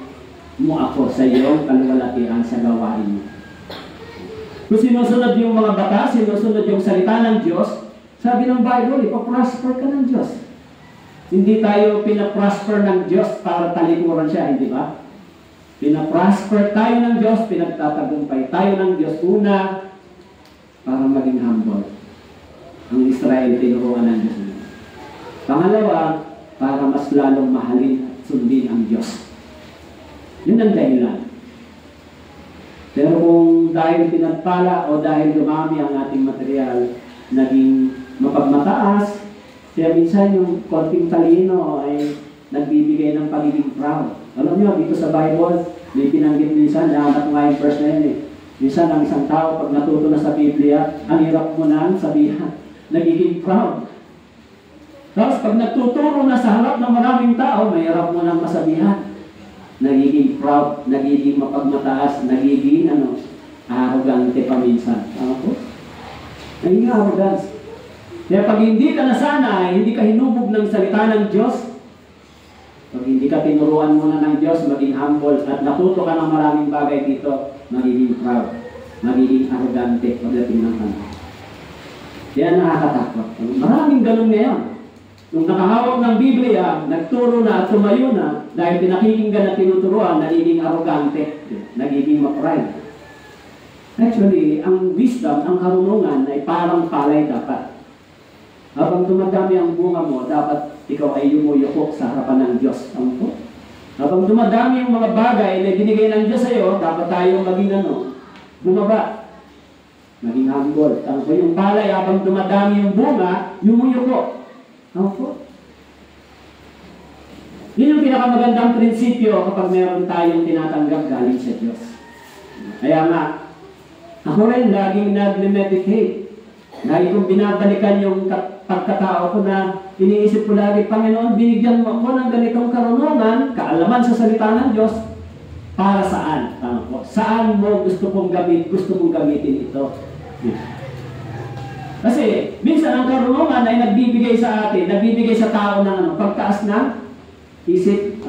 A: mo ako sa iyong kaluwalhatian sa gawain mo. Kung sinusunod yung mga batas, sinusunod yung salita ng Diyos, sabi ng Bible, ipaprosper ka ng Diyos. Hindi tayo pinaprosper ng Diyos para talikuran siya, hindi ba? Pinaprosper tayo ng Diyos, pinagtatagumpay tayo ng Diyos. Una, para maging humble. Ang Israel, tinuruan ng Diyos. Pangalawa, para mas lalong mahalin at sundin ang Diyos. Yun ang dahilan. Pero kung dahil pinagpala o dahil dumami ang ating material, naging mapagmataas, kaya minsan yung konting talino ay nagbibigay ng pagiging proud. Alam nyo, dito sa Bible, may pinanggit minsan, nahanap nga yung verse na yun eh. Minsan ang isang tao, pag natuto na sa Biblia, ang hirap mo na sabihan, nagiging proud. Tapos pag nagtuturo na sa harap ng maraming tao, may hirap mo nang masabihan. Nagiging proud, nagiging mapagmataas, nagiging arrogante pa minsan. Tama po? Nagiging arrogance. Kaya pag hindi ka nasanay, hindi ka hinubog ng salita ng Diyos, pag hindi ka tinuruan muna ng Diyos, maging humble at natuto ka ng maraming bagay dito, magiging proud, magiging arrogante pagdating ng panahon. Kaya nakakatakot. Maraming ganun ngayon. Nung nakahawak ng Biblia, nagturo na at tumayo na, dahil pinakikinggan at tinuturuan, nagiging arrogante, nagiging ma-pride. Actually, ang wisdom, ang karunungan ay parang palay dapat. Habang dumadami ang bunga mo, dapat ikaw ay yumuyuko sa harapan ng Diyos. Habang dumadami yung mga bagay na binigay ng Diyos sa iyo, dapat tayo maging bumaba. Maging humble. Yung palay, habang dumadami yung bunga, yumuyuko. Yun yung pinakamagandang prinsipyo kapag meron tayong tinatanggap galing sa Diyos. Kaya nga, ako rin laging nag-meditate. Lagi kong binabalikan yung pagkatao ko na iniisip ko lagi, Panginoon, binigyan mo ako ng ganitong karunungan, kaalaman sa salita ng Diyos, para saan? Saan mo gusto mong gamitin ito? Kasi, minsan ang karunungan ay nagbibigay sa atin, nagbibigay sa tao ng pagtaas ng isip,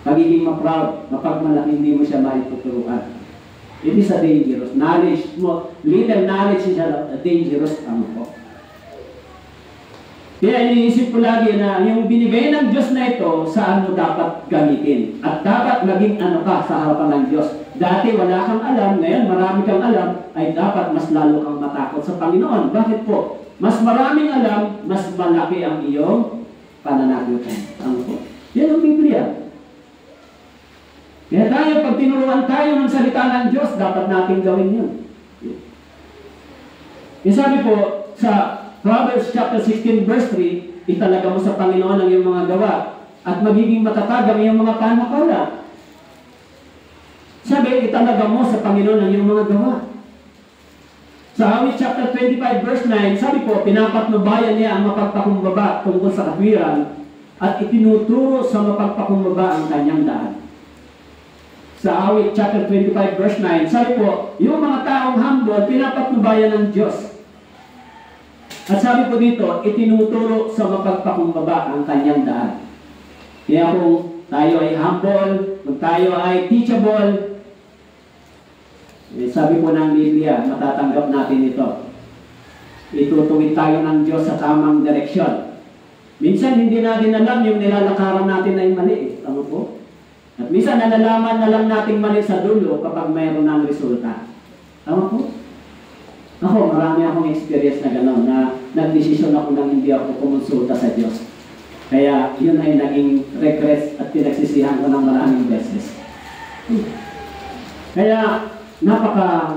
A: pagiging ma-proud, mapagmalaki, hindi mo siya maituturuan. It is a dangerous knowledge. Little knowledge is a dangerous Kaya iniisip ko lagi na yung binigay ng Diyos na ito, saan mo dapat gamitin. At dapat maging ka sa harapan ng Diyos. Dati wala kang alam, ngayon marami kang alam, ay dapat mas lalo kang matakot sa Panginoon. Bakit po? Mas maraming alam, mas malaki ang iyong pananagutan. Yan ang Biblia. Kaya tayo, pag tinuruan tayo ng salita ng Diyos, dapat natin gawin yun. Yung sabi po, sa Proverbs chapter 16 verse 3, italaga mo sa Panginoon ang iyong mga gawa at magiging matatag ang iyong mga panukala. Sabi, italaga mo sa Panginoon ang iyong mga gawa. Sa Awit chapter 25 verse 9, sabi po, pinapatnubayan niya ang mapagpakumbaba tungkol sa katwiran at itinuturo sa mapagpakumbaba ang kanyang daan. Sa Awit chapter 25 verse 9, sabi po, yung mga taong humble, pinapatnubayan ng Diyos. At sabi po dito, itinuturo sa mapagpakumbaba ang kanyang daan. Kaya kung tayo ay humble, kung tayo ay teachable, sabi po ng Biblia, matatanggap natin ito. Itutuwid tayo ng Diyos sa tamang direksyon. Minsan hindi natin alam yung nilalakaran natin ay mali. Tama po? At minsan nalalaman na lang natin mali sa dulo kapag mayroon ng resulta. Tama po? Ako, marami akong experience na gano'n, na nagdesisyon ako nang hindi ako kumonsulta sa Diyos. Kaya yun ay naging regrets at pinagsisihan ko ng maraming beses. Kaya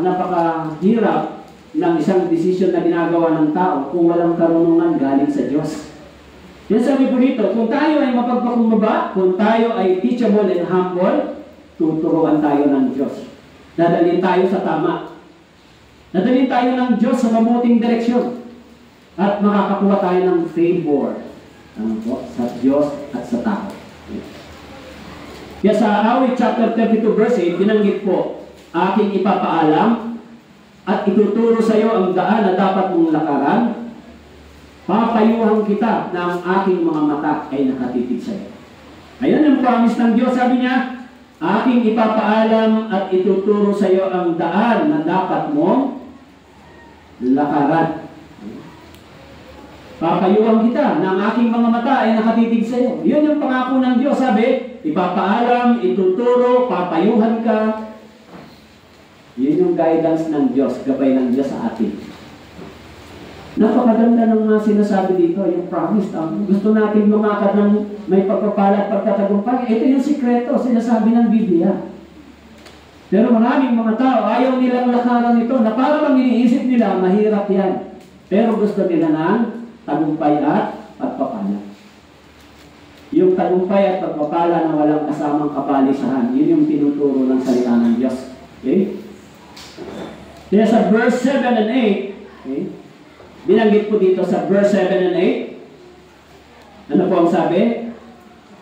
A: napakahirap ng isang desisyon na ginagawa ng tao kung walang karunungan galing sa Diyos. Yan sabi po dito, kung tayo ay mapagpakumbaba, kung tayo ay teachable and humble, tuturuan tayo ng Diyos. Dadalhin tayo sa tama. Dadalhin tayo ng Diyos sa mabuting direksyon. At makakakuha tayo ng favor sa Diyos at sa tao. Kaya sa Awit chapter 32 verse 8, binanggit po, aking ipapaalam at ituturo sa iyo ang daan na dapat mong lakaran. Papayuhan kita na ang aking mga mata ay nakatitig sa iyo. Ayan ang promise ng Diyos. Sabi niya, aking ipapaalam at ituturo sa iyo ang daan na dapat mong lakaran. Papayuhan kita na ang aking mga mata ay nakatitig sa iyo. Yun yung pangako ng Diyos. Sabi, ipapaalam, ituturo, papayuhan ka. Yun yung guidance ng Diyos, gabay ng Diyos sa atin. Napakaganda ng mga sinasabi dito, yung promise. Gusto natin lumakad ng may pagpapala at pagtatagumpay. Ito yung sikreto, sinasabi ng Biblia. Pero maraming mga tao, ayaw nilang lakaran ito na parang iniisip nila, mahirap yan. Pero gusto nila ng tagumpay at pagpapala. Yung tagumpay at pagpapala na walang kasamang kapalisahan, yun yung tinuturo ng salita ng Diyos. Okay? Kaya sa verse 7 and 8, okay? Binanggit po dito sa verse 7 and 8, ano po ang sabi?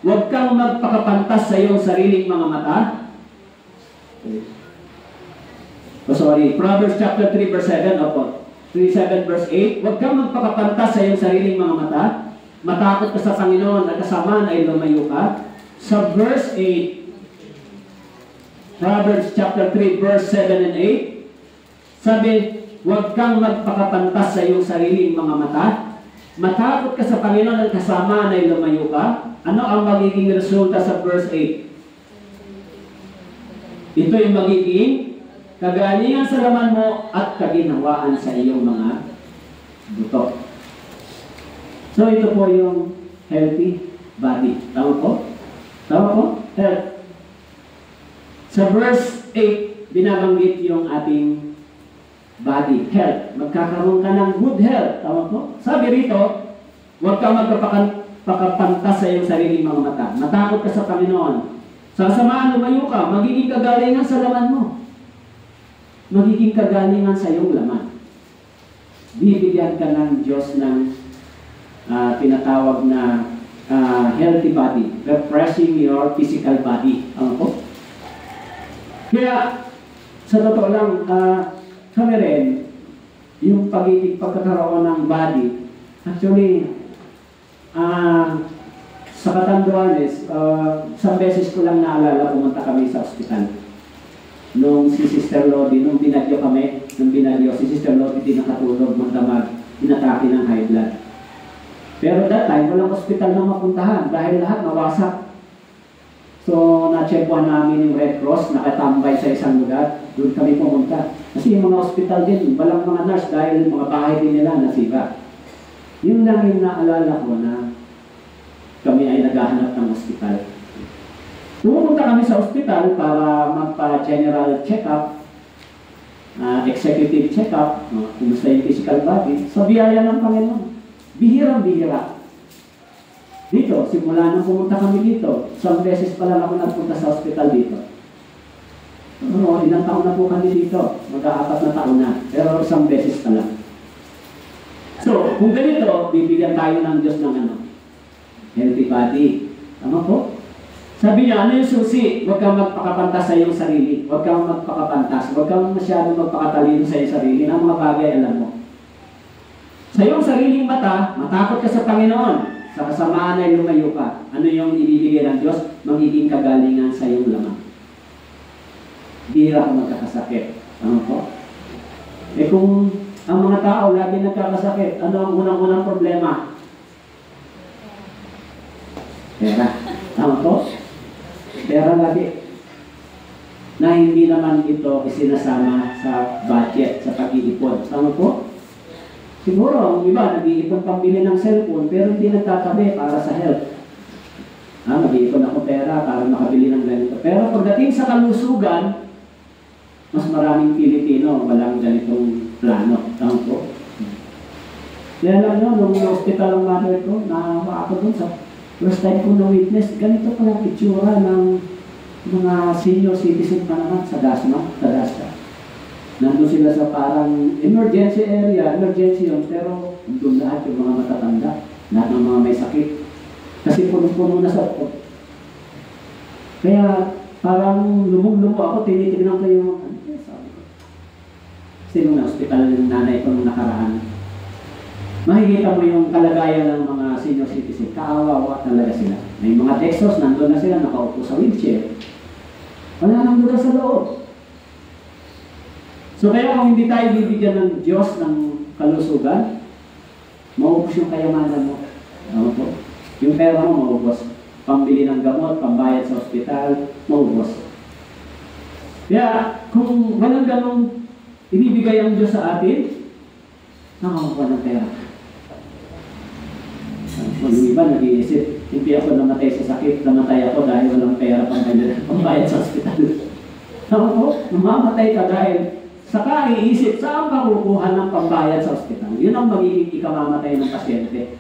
A: Huwag kang magpakapantas sa iyong sariling mga mata. Okay. Oh, sorry, Proverbs chapter 3 verse 7, opo. 3:7 verse 8, huwag kang magpakapantas sa iyong sariling mga mata. Matakot ka sa Panginoon at kasamaan ay lumayo ka. Sa verse 8, Proverbs chapter 3 verse 7 and 8, sabi, huwag kang magpakapantas sa iyong sariling mga mata. Matakot ka sa Panginoon at kasamaan ay lumayo ka. Ano ang magiging resulta sa verse 8? Ito yung magiging kagalingan sa laman mo at kaginhawaan sa iyong mga buto. So ito po yung healthy body. Tama po? Tama po? Health. Sa verse 8, binabanggit yung ating body, health. Magkakaroon ka ng good health. Tama po? Sabi rito, huwag kang magpakapantas sa iyong sariling mga mata. Matakot ka sa Panginoon. Sasamaan, lumayo ka. Magiging kagalingan sa laman mo. Magiging kagalingan sa iyong laman. Bibigyan ka ng Diyos ng tinatawag na healthy body, refreshing your physical body. Ano po? Kaya, sa totoo lang, kami rin, yung pagkakaroon ng body, actually, sa Catanduanes, isang beses ko lang naalala, pumunta kami sa ospital. Nung si Sister Lodi, nung binagyo kami, si Sister Lodi din nakatulog, magdamag, inatake ng high blood. Pero that time, walang ospital na mapuntahan dahil lahat nawasak. So, na-checkuhan namin yung Red Cross, nakatambay sa isang lugar, doon kami pumunta. Kasi yung mga ospital din, walang mga nurse dahil mga bahay din nila nasira. Yun lang yung naalala ko na kami ay naghahanap ng ospital. Pumunta kami sa ospital para magpa-general check-up, executive check-up, kumusta yung physical body, sa biyaya ng Panginoon. Bihirang-bihira. Dito, simula nang pumunta kami dito, isang beses pa lang ako nagpunta sa ospital dito. Ilang taon na po kami dito, mag-aapat na taon na, pero isang beses pa lang. So, kung ganito, bibigyan tayo ng Diyos ng healthy body. Tama po? Sabi niya, ano yung susi? Huwag kang magpakapantas sa iyong sarili. Huwag kang magpakapantas. Huwag kang masyadong magpakatalino sa iyong sarili. Ang mga bagay, alam mo. Sa iyong sariling mata, matakot ka sa Panginoon. Sa kasamaan ay lumayo ka. Ano yung ibibigay ng Diyos? Magiging kagalingan sa iyong laman. Bihira ka magkakasakit. Ano po? Kung ang mga tao lagi nagkakasakit, ano ang unang-unang problema? Pera. Ano po? Pera lagi. Na hindi naman ito isinasama sa budget, sa pag-iipon. Tama po? Siguro, ang iba, nag-iipon pambili ng cellphone, pero hindi nagtatabi para sa health. Mag-iipon ako pera para makabili ng ganito. Pero pagdating sa kalusugan, mas maraming Pilipino walang ganitong plano. Tama po? Kaya lang nyo, nung hospital ang mother ko, nakawa ako dun sa first time ko na-witness, ganito pala itsura ng mga senior citizen pa naman sa Dasma, sa Dasma. Nandun sila sa parang emergency area, emergency yun, pero doon lahat yung mga matatanda, lahat ng mga may sakit. Kasi punong-puno na sa ako. Kaya parang lumong-lumo ako, tinitignan ko yung kasi nung na-hospital ng nanay ko nung nakaraan, makikita mo yung kalagayan ng mga senior citizen. Kaawawa talaga sila. May mga Texas, nandun na sila, nakaupo sa wheelchair. Wala nang lugar sa loob. So kaya kung hindi tayo bibigyan ng Diyos ng kalusugan, Maubos yung kayamanan mo. Ano po? Yung pera mo, maubos. Pambili ng gamot, pambayad sa ospital, maubos. Kaya, kung walang ganong ibibigay ang Diyos sa atin, nakakuha ng pera. Kung yung iba nag-iisip, hindi ako namatay sa sakit, namatay ako dahil walang pera pambayad sa ospital. Ano po? Mamamatay ka dahil saka iisip, saan ka kukuha ng pambayad sa ospital? Yun ang magiging ikamamatay ng pasyente.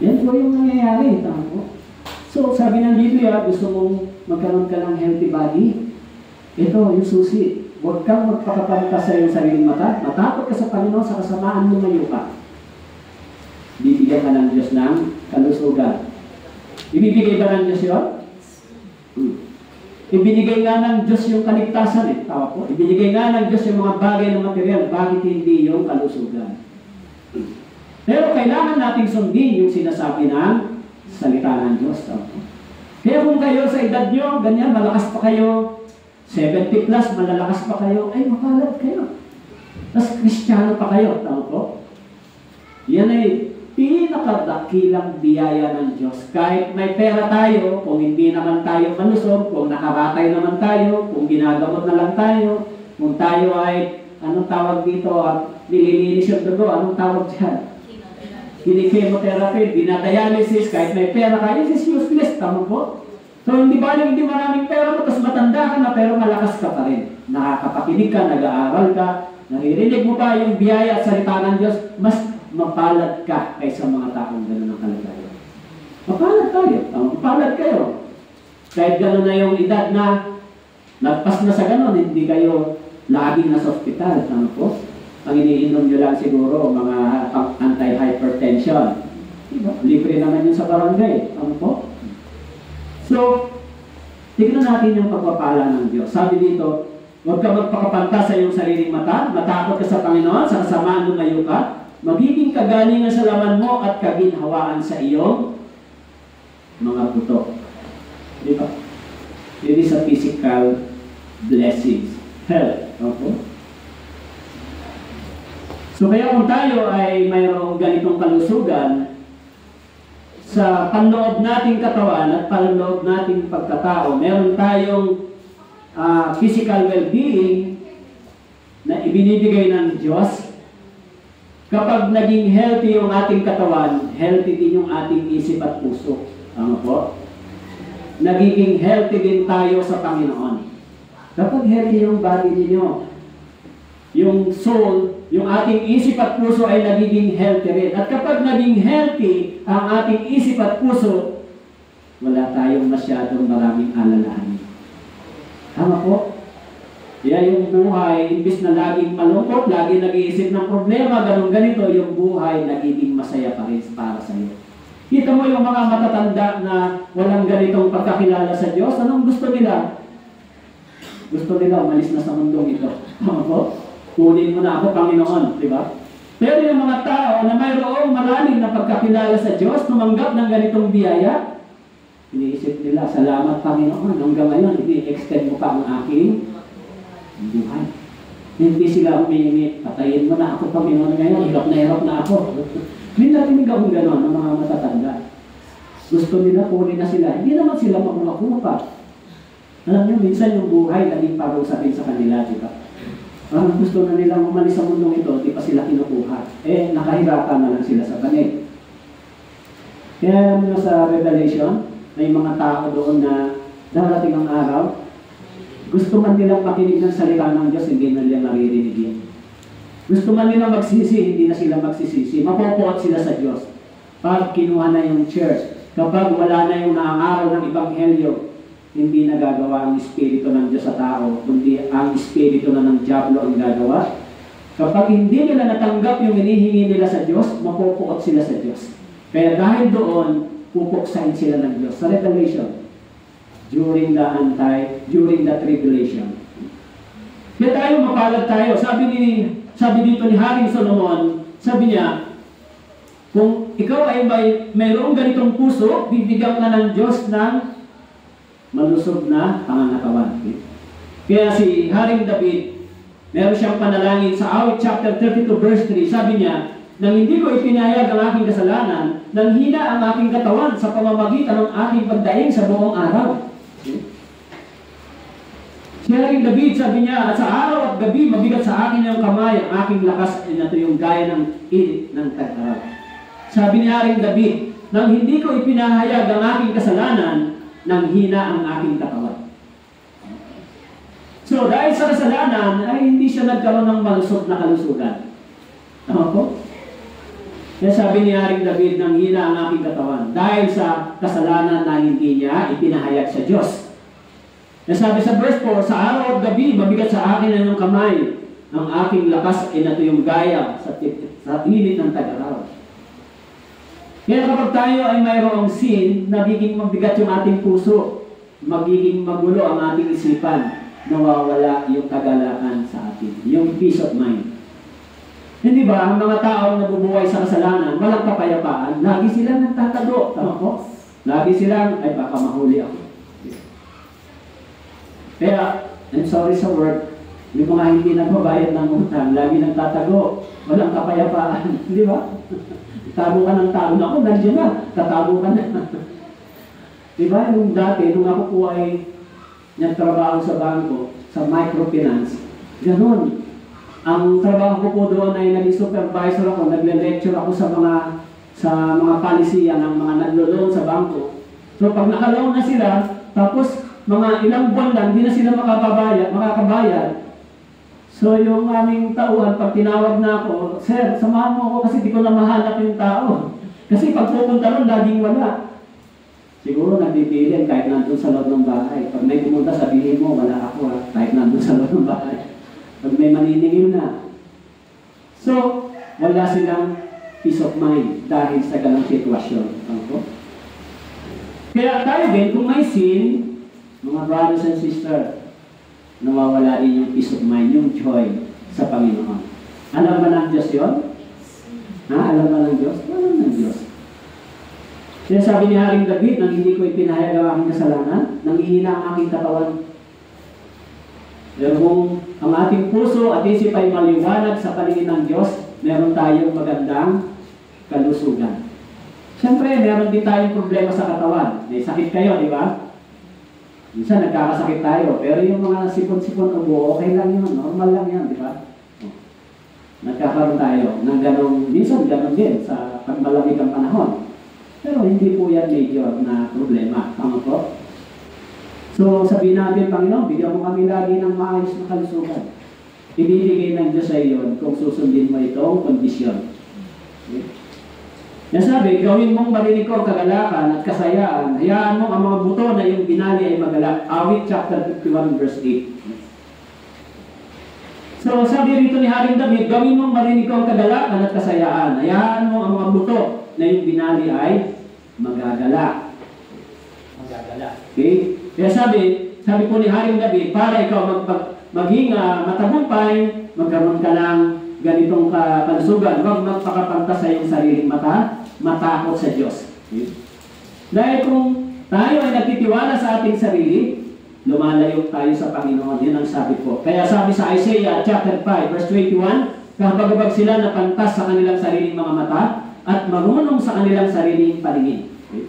A: Yan po yung nangyayari. Tama po. So, sabi ng Biblia, gusto mong magkaroon ka ng healthy body? Ito, yung susi. Huwag kang magpakapantas sa iyong sariling mata. Matakot ka sa Panginoon sa kasamaan mo ngayon ka. Bibigyan ka ng Diyos ng kalusugan. Ibibigay ba ng Diyos yun? Ibinigay nga ng Diyos yung kaligtasan eh. Tawa po. Ibinigay nga ng Diyos yung mga bagay ng material. Bakit hindi yung kalusugan? Pero kailangan nating sundin yung sinasabi ng salita ng Diyos. Tawa po. Kaya kung kayo sa edad nyo, ganyan, malakas pa kayo, 70 plus, malalakas pa kayo, ay mapalad kayo. Tapos Kristiyano pa kayo. Tawa po. Yan ay pinakadakilang biyaya ng Diyos. Kahit may pera tayo, kung hindi naman tayo malusog, kung nakaratay naman tayo, kung ginagamot na lang tayo, kung tayo ay, anong tawag dito, nililinis yung dugo, anong tawag dyan? Chemotherapy, dinadialysis, kahit may pera kayo, is useless, tama po? So, hindi ba hindi maraming pera mo, tapos matanda ka na, pero malakas ka pa rin. Nakakapakinig ka, nag-aaral ka, naririnig mo pa yung biyaya at salita ng Diyos, mas mapalad ka kaysa mga taong gano'n ang kalagayan. Mapalad tayo. Mapalad kayo. Kahit gano'n na yung edad na nagpas na sa gano'n, hindi kayo laging nasa ospital. Ano po? Ang iniinom nyo lang siguro, mga anti-hypertension. Diba? Libre naman yun sa barangay. Ano po? So, tignan natin yung pagpapala ng Diyos. Sabi dito, huwag ka magpakapanta sa iyong sariling mata, matakot ka sa Panginoon, sa kasamaan lumayo ka, magiging kagalingan sa laman mo at kaginhawaan sa iyong mga buto. Di ba? It is a physical blessings. Health. Okay? So kaya kung tayo ay mayroong ganitong kalusugan, sa panloob nating katawan at panloob nating pagkatao, meron tayong physical well-being na ibinibigay ng Diyos. Kapag naging healthy yung ating katawan, healthy din yung ating isip at puso. Ano po? Nagiging healthy din tayo sa Panginoon. Kapag healthy yung body ninyo, yung soul, yung ating isip at puso ay nagiging healthy rin. At kapag naging healthy ang ating isip at puso, wala tayong masyadong maraming alalahanin. Tama po? Kaya yung buhay, imbis na laging malungkot, laging nag-iisip ng problema, ganun ganito, yung buhay nagiging masaya pa rin para sa iyo. Kita mo yung mga matatanda na walang ganitong pagkakilala sa Diyos, anong gusto nila? Gusto nila umalis na sa mundong ito. Tama po? Kunin mo na ako, Panginoon, di ba? Pero yung mga tao na mayroong malalim na pagkakilala sa Diyos, tumanggap ng ganitong biyaya, iniisip nila, salamat Panginoon, hanggang ngayon, i-extend mo pa ang aking buhay. Hindi sila humihingi, patayin mo na ako Panginoon ngayon, hirap na ako. Hindi natin gawin gano'n ng mga matatanda. Gusto nila, kunin na sila. Hindi naman sila makuha pa. Alam niyo, minsan yung buhay naging parusa din sa kanila, di ba? Ang gusto na nilang umalis sa mundong ito, di pa sila kinukuha. Nakahirapan na lang sila sa banig. Kaya alam niyo sa Revelation, may mga tao doon na darating ang araw, gusto man nilang makinig ng salita ng Diyos, hindi na nila naririnig yan. Gusto man nilang magsisi, hindi na sila magsisisi. Mapopoot sila sa Diyos. Pag kinuha na yung church, kapag wala na yung naangaral ng Ebanghelyo, hindi nagagawa ang Espiritu ng Diyos sa tao, kundi ang Espiritu na ng Diablo ang gagawa. Kapag hindi nila natanggap yung hinihingi nila sa Diyos, mapopoot sila sa Diyos. Kaya dahil doon, pupuksain sila ng Diyos. Sa Revelation, during the tribulation. Kaya tayo, mapalad tayo. Sabi dito ni Haring Solomon, sabi niya, kung ikaw ay mayroong ganitong puso, bibigyan ka ng Diyos ng malusog na pangangatawan. Kaya si Haring David, meron siyang panalangin sa awit chapter 32 verse 3, sabi niya, nang hindi ko ipinahayag ang aking kasalanan, nang hina ang aking katawan sa pamamagitan ng aking pagdaing sa buong araw. Si Haring David, sabi niya, at sa araw at gabi, mabigat sa akin yung kamay, ang aking lakas ay nato yung gaya ng init ng tag-araw. Sabi ni Haring David, nang hindi ko ipinahayag ang aking kasalanan, nang hina ang aking katawan. So, dahil sa kasalanan, ay hindi siya nagkaroon ng malusog na kalusugan. Tama po? Kaya sabi ni Haring David, nang hina ang aking katawan, dahil sa kasalanan na hindi niya ipinahayag sa Diyos. Kaya sabi sa verse 4, sa araw at gabi, mabigat sa akin ang iyong kamay, ang aking lakas ay nato yung gaya sa init ng tag-araw. Kaya kapag tayo ay mayroong sin, nagiging mabigat yung ating puso, magiging magulo ang ating isipan, nawawala yung kagalakan sa atin, yung peace of mind. Hindi ba, ang mga taong nabubuhay sa kasalanan, walang kapayapaan, lagi silang nagtatago. Tama po? Lagi silang, ay baka mahuli ako. Kaya, I'm sorry sa word, yung mga hindi nagbabayad ng utang, lagi nagtatago, walang kapayapaan. Hindi ba? Tago ka ng tago. Ako, nandiyan na. Tatago ka na. Di ba? Nung dati, nung ako po ay nagtrabaho sa bangko, sa microfinance, ganun. Ang trabaho ko po doon ay naging supervisor ako, nagle-lecture ako sa mga palisiya ng mga naglo-loan sa bangko. So pag naka-loan na sila, tapos mga ilang buwan lang, hindi na sila makakabayad. So yung aming tauhan, pag tinawag na ako, sir, samahan mo ako kasi di ko na mahanap yung tao. Kasi pag pupunta ron, laging wala. Siguro nagbibilin kahit nandun sa loob ng bahay. Pag may pumunta, sabihin mo, wala ako kahit nandun sa loob ng bahay. Pag may maniningil na. So, wala silang peace of mind dahil sa ganang sitwasyon. Kaya tayo din, kung may sin, mga brothers and sisters, nawawala rin yung peace of mind, yung joy sa Panginoon. Alam ba ng Diyos yun? Ha? Alam ba ng Diyos? Alam ng Diyos. Kaya sabi ni Haring David, nang hindi ko ipinahayag ang aking kasalanan, nang ihina ang aking katawan. Pero kung ang ating puso at isip ay maliwanag sa paningin ng Diyos, meron tayong magandang kalusugan. Siyempre, meron din tayong problema sa katawan. May sakit kayo, di ba? Minsan nagkakasakit tayo, pero yung mga sipon-sipon ubo, okay lang yun, normal lang yan, di ba? Nagkakaroon tayo ng ganong, minsan ganon din sa pagmalamig ang panahon. Pero hindi po yan major na problema. Tama po? So sabihin natin, Panginoon, bigyan mo kami lagi ng maayos na kalusugan. Ibibigay ng Diyos sa iyo kung susundin mo itong kondisyon. Okay? Nasabi, gawin mong marinig ko ang kagalakan at kasayaan. Hayaan mo ang mga buto na yung binali ay magalak. Awit chapter 51 verse 8. So sabi rito ni Haring David, gawin mong marinig ko ang kagalakan at kasayaan. Hayaan mo ang mga buto na yung binali ay magagala. Okay? Kaya sabi po ni Haring David, para ikaw maging matagumpay, magkaroon ka ng ganitong kalusugan, huwag magpakapanta sa iyong sariling mata, matakot sa Diyos. Okay? Dahil kung tayo ay nagtitiwala sa ating sarili, lumalayo tayo sa Panginoon. Yan ang sabi po. Kaya sabi sa Isaiah chapter 5 verse 21, kahabag-habag sila na pantas sa kanilang sariling mga mata at marunong sa kanilang sariling paningin. Okay?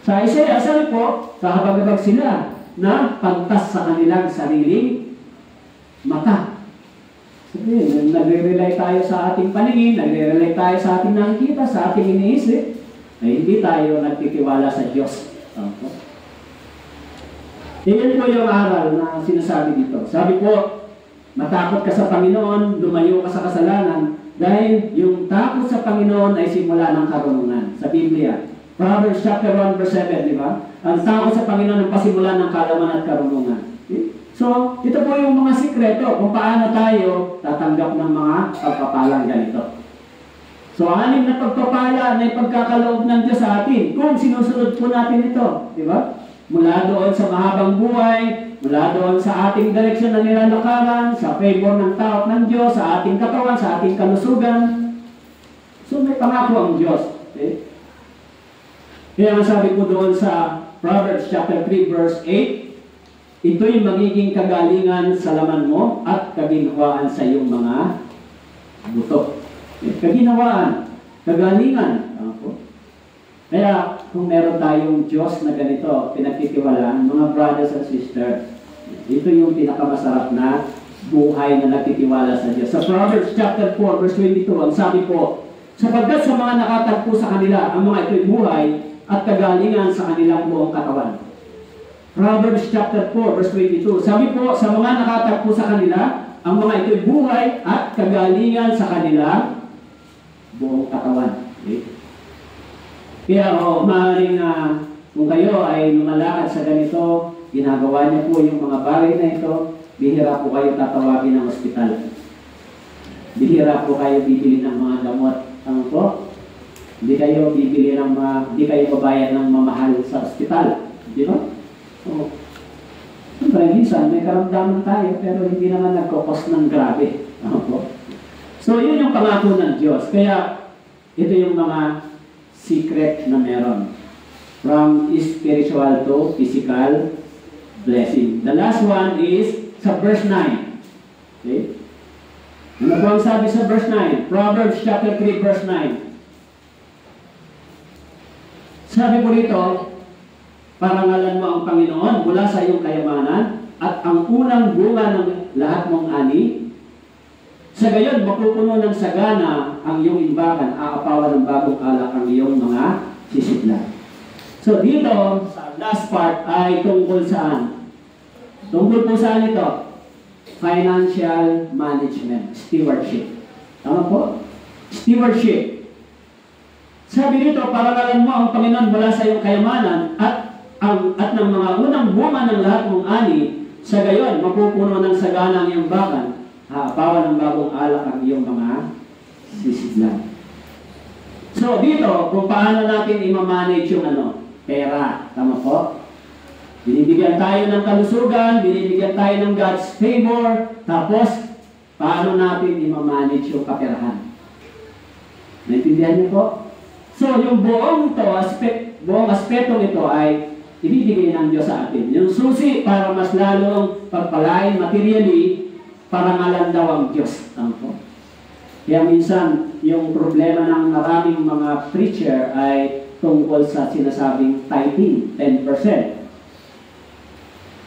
A: Sa Isaiah, sabi po, kahabag-habag sila na pantas sa kanilang sariling mata. Sabi, nagre-rely tayo sa ating paningin, nagre-rely tayo sa ating nakikita, sa ating iniisip, ay hindi tayo nagtitiwala sa Diyos. Iyan po yung aral na sinasabi dito. Sabi po, matakot ka sa Panginoon, lumayo ka sa kasalanan, dahil yung takot sa Panginoon ay simula ng karunungan. Sa Biblia, Proverbs chapter 1 verse 7, di ba? Ang takot sa Panginoon ang pasimula ng kaalaman at karunungan. Okay? So, ito po yung mga sikreto kung paano tayo tatanggap ng mga pagpapalang ganito. So, anim na pagpapala na ipagkakaloob ng Diyos sa atin kung sinusunod po natin ito. Di ba? Mula doon sa mahabang buhay, mula doon sa ating direksyon na nilalakaran, sa favor ng tao ng Diyos, sa ating katawan, sa ating kalusugan. So, may pangako ang Diyos. Okay? Kaya ang sabi ko doon sa Proverbs chapter 3 verse 8, ito'y magiging kagalingan sa laman mo at kaginhawaan sa iyong mga buto. Kaginawaan, kagalingan. Tama po. Kaya kung meron tayong Diyos na ganito, pinagtitiwalaan, mga brothers and sisters, ito yung pinakamasarap na buhay na nagtitiwala sa Diyos. Sa Proverbs chapter 4, verse 22, ang sabi po, sapagkat sa mga nakatagpo sa kanila, ang mga ito'y buhay at kagalingan sa kanilang buong katawan. Proverbs chapter 4, verse 22, sabi po, sa mga nakatagpo sa kanila, ang mga ito'y buhay at kagalingan sa kanilang buong katawan. Okay? Kaya maaaring kung kayo ay lumalakad sa ganito, ginagawa niyo po yung mga bagay na ito, bihira po kayo tatawagin ng ospital. Bihira po kayo bibili ng mga gamot. Ano po? Hindi kayo bibili ng hindi kayo babayad ng mamahal sa ospital. Di ba? So, siyempre, minsan may karamdaman tayo pero hindi naman nagkukos ng grabe. Ano po? So, yun yung pangako ng Diyos. Kaya, ito yung mga secret na meron. From spiritual to physical blessing. The last one is sa verse 9. Okay? Ano po ang sabi sa verse 9? Proverbs chapter 3, verse 9. Sabi po rito, parangalan mo ang Panginoon mula sa iyong kayamanan at ang unang bunga ng lahat mong ani. Sa gayon, mapupuno ng sagana ang iyong imbakan, aapawan ng bagong alak ang iyong mga sisidlan. So dito, sa last part ay tungkol saan? Tungkol po saan ito? Financial management, stewardship. Tama po? Stewardship. Sabi dito, parangalan mo ang Panginoon mula sa iyong kayamanan at ng mga unang bunga ng lahat mong ani, sa gayon, mapupuno ng sagana ang iyong bakan, haapawan ng bagong alak ang iyong mga sisidlan. So dito, kung paano natin i-manage yung pera. Tama po? Binibigyan tayo ng kalusugan, binibigyan tayo ng God's favor, tapos, paano natin i-manage yung kaperahan? Naintindihan niyo po? So, yung buong aspetong ito ay ibibigay ng Diyos sa atin. Yung susi para mas lalong pagpalain materially, parangalan daw ang Diyos. Tama po? Kaya minsan, yung problema ng maraming mga preacher ay tungkol sa sinasabing tithing, 10%.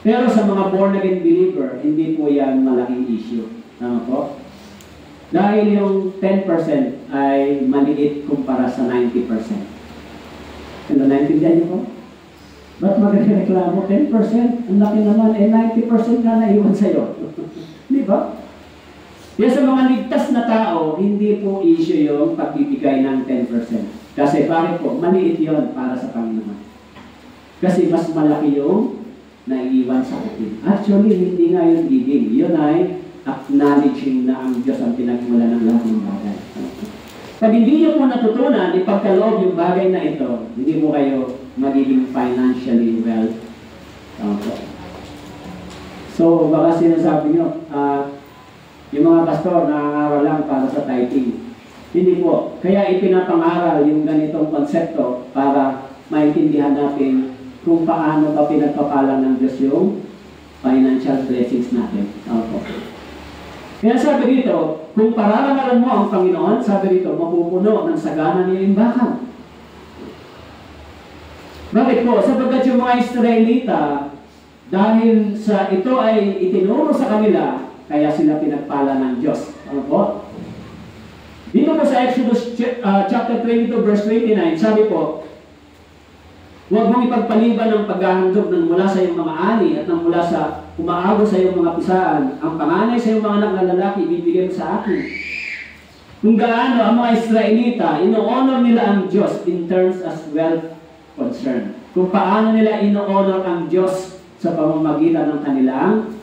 A: Pero sa mga born-again believer, hindi po yan malaking issue. Tama po? Dahil yung 10% ay maliit kumpara sa 90%. Ano, naintindihan niyo po? Ba't magreklamo? 10%? Ang laki naman, 90% na naiwan sa'yo. Di ba? Kaya sa mga ligtas na tao, hindi po issue yung pagbibigay ng 10%. Kasi bakit po? Maliit yun para sa Panginoon. Kasi mas malaki yung naiiwan sa atin. Actually, hindi nga yung giving. Yun ay acknowledging na ang Diyos ang pinagmula ng lahat ng bagay. Pag hindi nyo po natutunan, ipagkaloob yung bagay na ito, hindi mo kayo magiging financially well. So, baka sinasabi nyo, yung mga pastor nangangaral lang para sa tithing. Hindi po. Kaya ipinapangaral yung ganitong konsepto para maintindihan natin kung paano ba pinagpapalang ng Diyos yung financial blessings natin. Kaya sabi dito, kung pararangalan mo ang Panginoon, sabi dito, mapupuno ng sagana ng imbakan. Bakit po? Sapagkat yung mga Israelita, dahil sa ito ay itinuro sa kanila, kaya sila pinagpala ng Diyos. Ano po? Dito po sa Exodus chapter 22 verse 29, sabi po, huwag mong ipagpaliban ng paghahandog ng mula sa iyong mga ani at ng mula sa umaabo sa iyong mga pisaan. Ang panganay sa iyong mga anak na lalaki, ibibigay mo sa akin. Kung gaano ang mga Israelita, ino-honor nila ang Diyos in terms as wealth concern. Kung paano nila ino-honor ang Diyos sa pamamagitan ng kanilang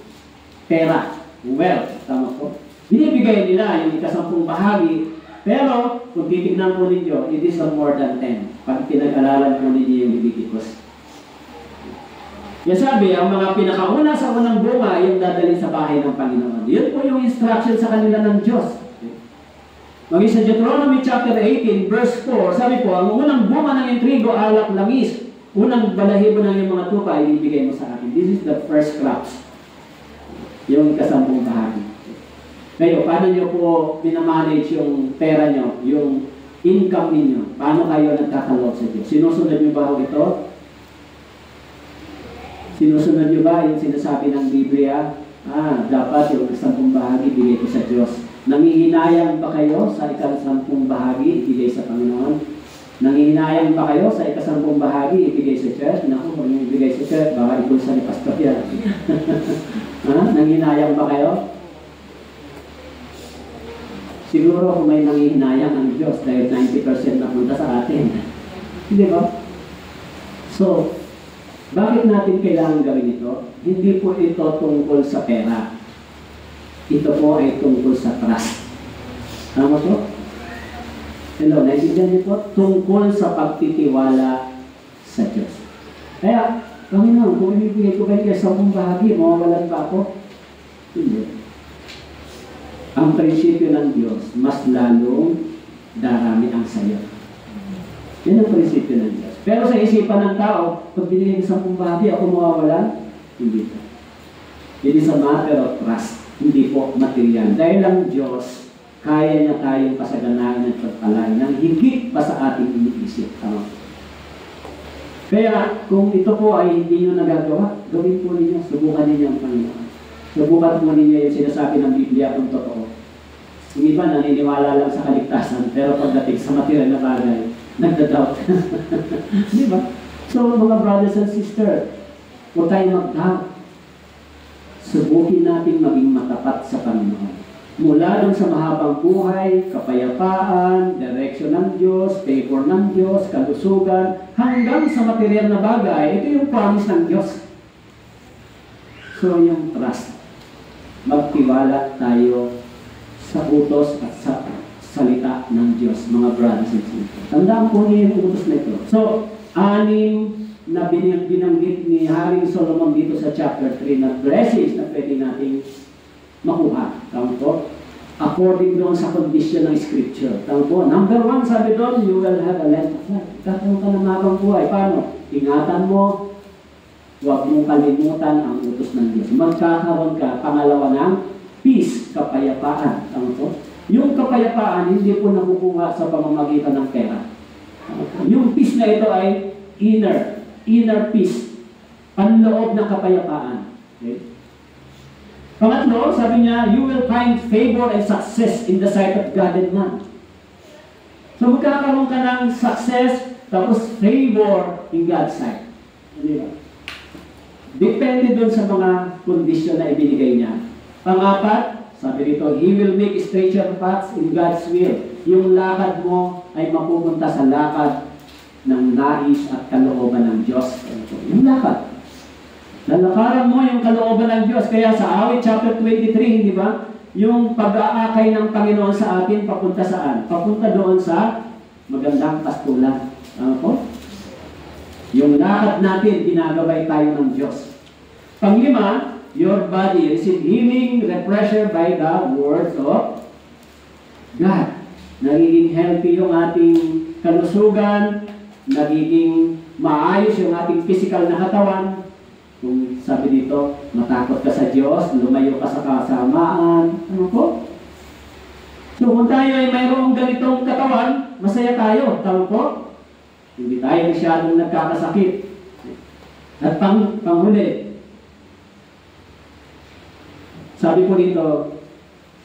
A: pera. Wealth, tama po. Binibigay nila yung ikasampung bahagi, pero kung titignan po ninyo, it is more than 10. Pag pinag-alalan po ninyo yung Leviticus. Yan sabi, ang mga pinakauna sa unang bunga yung dadalhin sa bahay ng Panginoon. Yun po yung instruction sa kanila ng Diyos. Maging sa Deuteronomy chapter 18, verse 4, sabi po, ang unang bunga ng intrigo, alak, langis, unang balahibo ng iyong mga tupa, ibibigay mo sa akin. This is the first crops. Yung ikasampung bahagi. Kayo, paano nyo po minamanage yung pera nyo, yung income ninyo? Paano kayo nagkakaloob sa Diyos? Sinusunod nyo ba ito? Sinusunod nyo ba yung sinasabi ng Biblia? Dapat yung 10 bahagi bigay ko sa Diyos. Nangihinayang ba kayo sa 10 bahagi ibigay sa Panginoon? Nangihinayang ba kayo sa 10 bahagi ibigay sa church? Naku, kung yung ibigay sa church, baka ibulsa ni Pastor yan. Nangihinayang ba kayo? Siguro kung may nangihinayang ang Diyos dahil 90% napunta sa atin. Hindi ba? So, bakit natin kailangan gawin ito? Hindi po ito tungkol sa pera. Ito po ay tungkol sa trust. Tama po? Hello, naiintindihan niyo po? Tungkol sa pagtitiwala sa Diyos. Kaya, Panginoon, kung ibibigay ko kayo sa 10 bahagi, mawawalan pa ako? Hindi. Ang prinsipyo ng Diyos, mas lalong darami ang sayo. Yan ang prinsipyo ng Diyos. Pero sa isipan ng tao, pag binigay ko 10 bahagi, ako mawawalan? Hindi po. It is a matter of trust. Hindi po material. Dahil ang Diyos, kaya niya tayong pasaganahin at pagpalain ng higit pa sa ating iniisip. Kaya, kung ito po ay hindi nyo nagagawa, gawin po ninyo, subukan ninyo ang Panginoon. Subukan po ninyo yung sinasabi ng Biblia kung totoo. Yung iba naniniwala lang sa kaligtasan, pero pagdating sa material na bagay, nagda-doubt. Di ba? So, mga brothers and sisters, huwag tayong mag-doubt. Subukin natin maging matapat sa Panginoon. Mula dun sa mahabang buhay, kapayapaan, direksyon ng Diyos, favor ng Diyos, kalusugan, hanggang sa material na bagay, ito yung promise ng Diyos. So, yung trust. Magtiwala tayo sa utos at sa salita ng Diyos, mga brothers and sisters. Tandaan po niyo yung utos na ito. So, 6 na binanggit ni Haring Solomon dito sa chapter 3 na blessings na pwede nating makuha. Tama po? According doon sa condition ng Scripture. Tama po? Number 1, sabi doon, you will have a length of life. Kakaroon ka ng habang buhay. Paano? Ingatan mo, huwag mong kalimutan ang utos ng Diyos. Magkakaroon ka, pangalawa ng peace, kapayapaan. Tama po? Yung kapayapaan, hindi po nakukuha sa pamamagitan ng pera. Yung peace na ito ay inner peace. Panloob ng kapayapaan. Okay? Pangatlo, sabi niya, you will find favor and success in the sight of God and man. So magkakaroon ka ng success, tapos favor in God's sight. Hindi ba? Depende doon sa mga kondisyon na ibinigay niya. Pangapat, sabi dito, He will make straighter paths in God's will. Yung lakad mo ay mapupunta sa lakad ng nais at kalooban ng Diyos. Yung lakad. Lalakaran mo yung kalooban ng Diyos. Kaya sa Awit chapter 23, hindi ba? Yung pag-aakay ng Panginoon sa atin, papunta saan? Papunta doon sa magandang pastulan. Ano po? Yung lakad natin, ginagabay tayo ng Diyos. Panglima, your body receive healing, refresher by the words of God. Nagiging healthy yung ating kalusugan, nagiging maayos yung ating physical na katawan. Kung sabi dito, matakot ka sa Diyos, lumayo ka sa kasamaan. Ano po? So kung tayo ay mayroong ganitong katawan, masaya tayo. Tama po? Hindi tayo masyadong nagkakasakit. At panghuli, sabi po dito,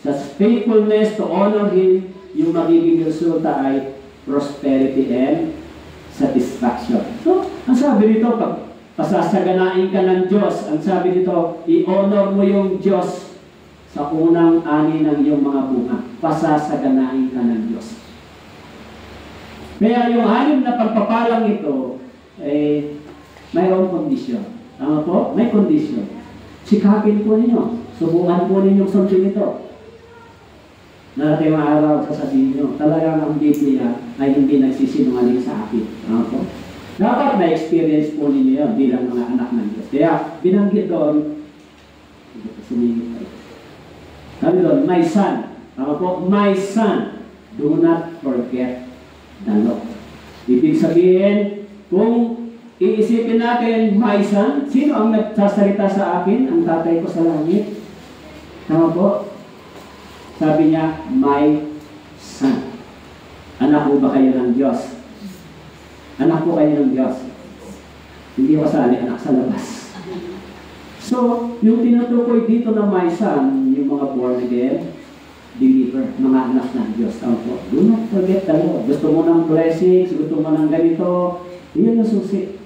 A: sa faithfulness to honor Him, yung magiging resulta ay prosperity and satisfaction. So, ang sabi dito, pag pasasaganain ka ng Diyos, ang sabi dito, i-honor mo yung Diyos sa unang ani ng iyong mga bunga. Pasasaganain ka ng Diyos. Kaya yung 6 na pagpapalang ito, mayroong kondisyon. Tama po? May kondisyon. Sikapin po ninyo. Subukan po ninyong sundin ito. Narating mga araw, sasabihin nyo, talagang ang Biblia ay hindi nagsisinungaling sa akin. Tama po? Dapat may experience po ninyo yun bilang mga anak ng Diyos. Kaya, binanggit doon, sumingit tayo. Sabi doon, my son. Tama po? My son, do not forget the law. Ibig sabihin, kung iisipin natin, my son, sino ang nagsasalita sa akin? Ang tatay ko sa langit. Tama po? Sabi niya, my son. Anak po ba kayo ng Diyos? Anak po kayo ng Diyos. Hindi ko kasali, anak sa labas. So, yung tinutukoy dito na my son, yung mga born again, believer, mga anak ng Diyos. Ako, do not forget the Lord. Gusto mo ng blessings, gusto mo ng ganito, yun yung susi.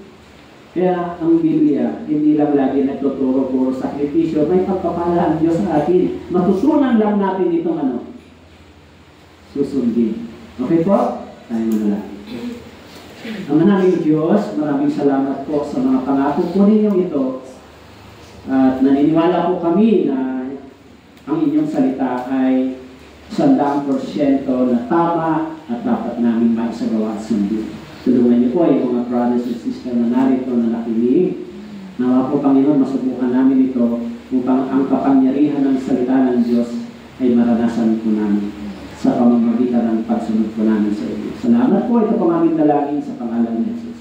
A: Kaya ang Biblia, hindi lang lagi nagtuturo puro sakripisyo, may pagpapala ang Diyos sa atin. Matutunan lang natin itong susundin. Okay po? Tayo manalangin. Ang manaming Diyos, maraming salamat po sa mga pangako po ninyong ito. At naniniwala po kami na ang inyong salita ay 100% na tama at dapat namin maisagawa at sundin. Tulungan niyo po yung mga brothers and sisters na narito na nakinig. Nawa po, Panginoon, masubukan namin ito upang ang kapangyarihan ng salita ng Diyos ay maranasan po namin sa pamamagitan ng pagsunod po namin sa inyo. Salamat po, ito po aming dalangin sa pangalan ni Jesus.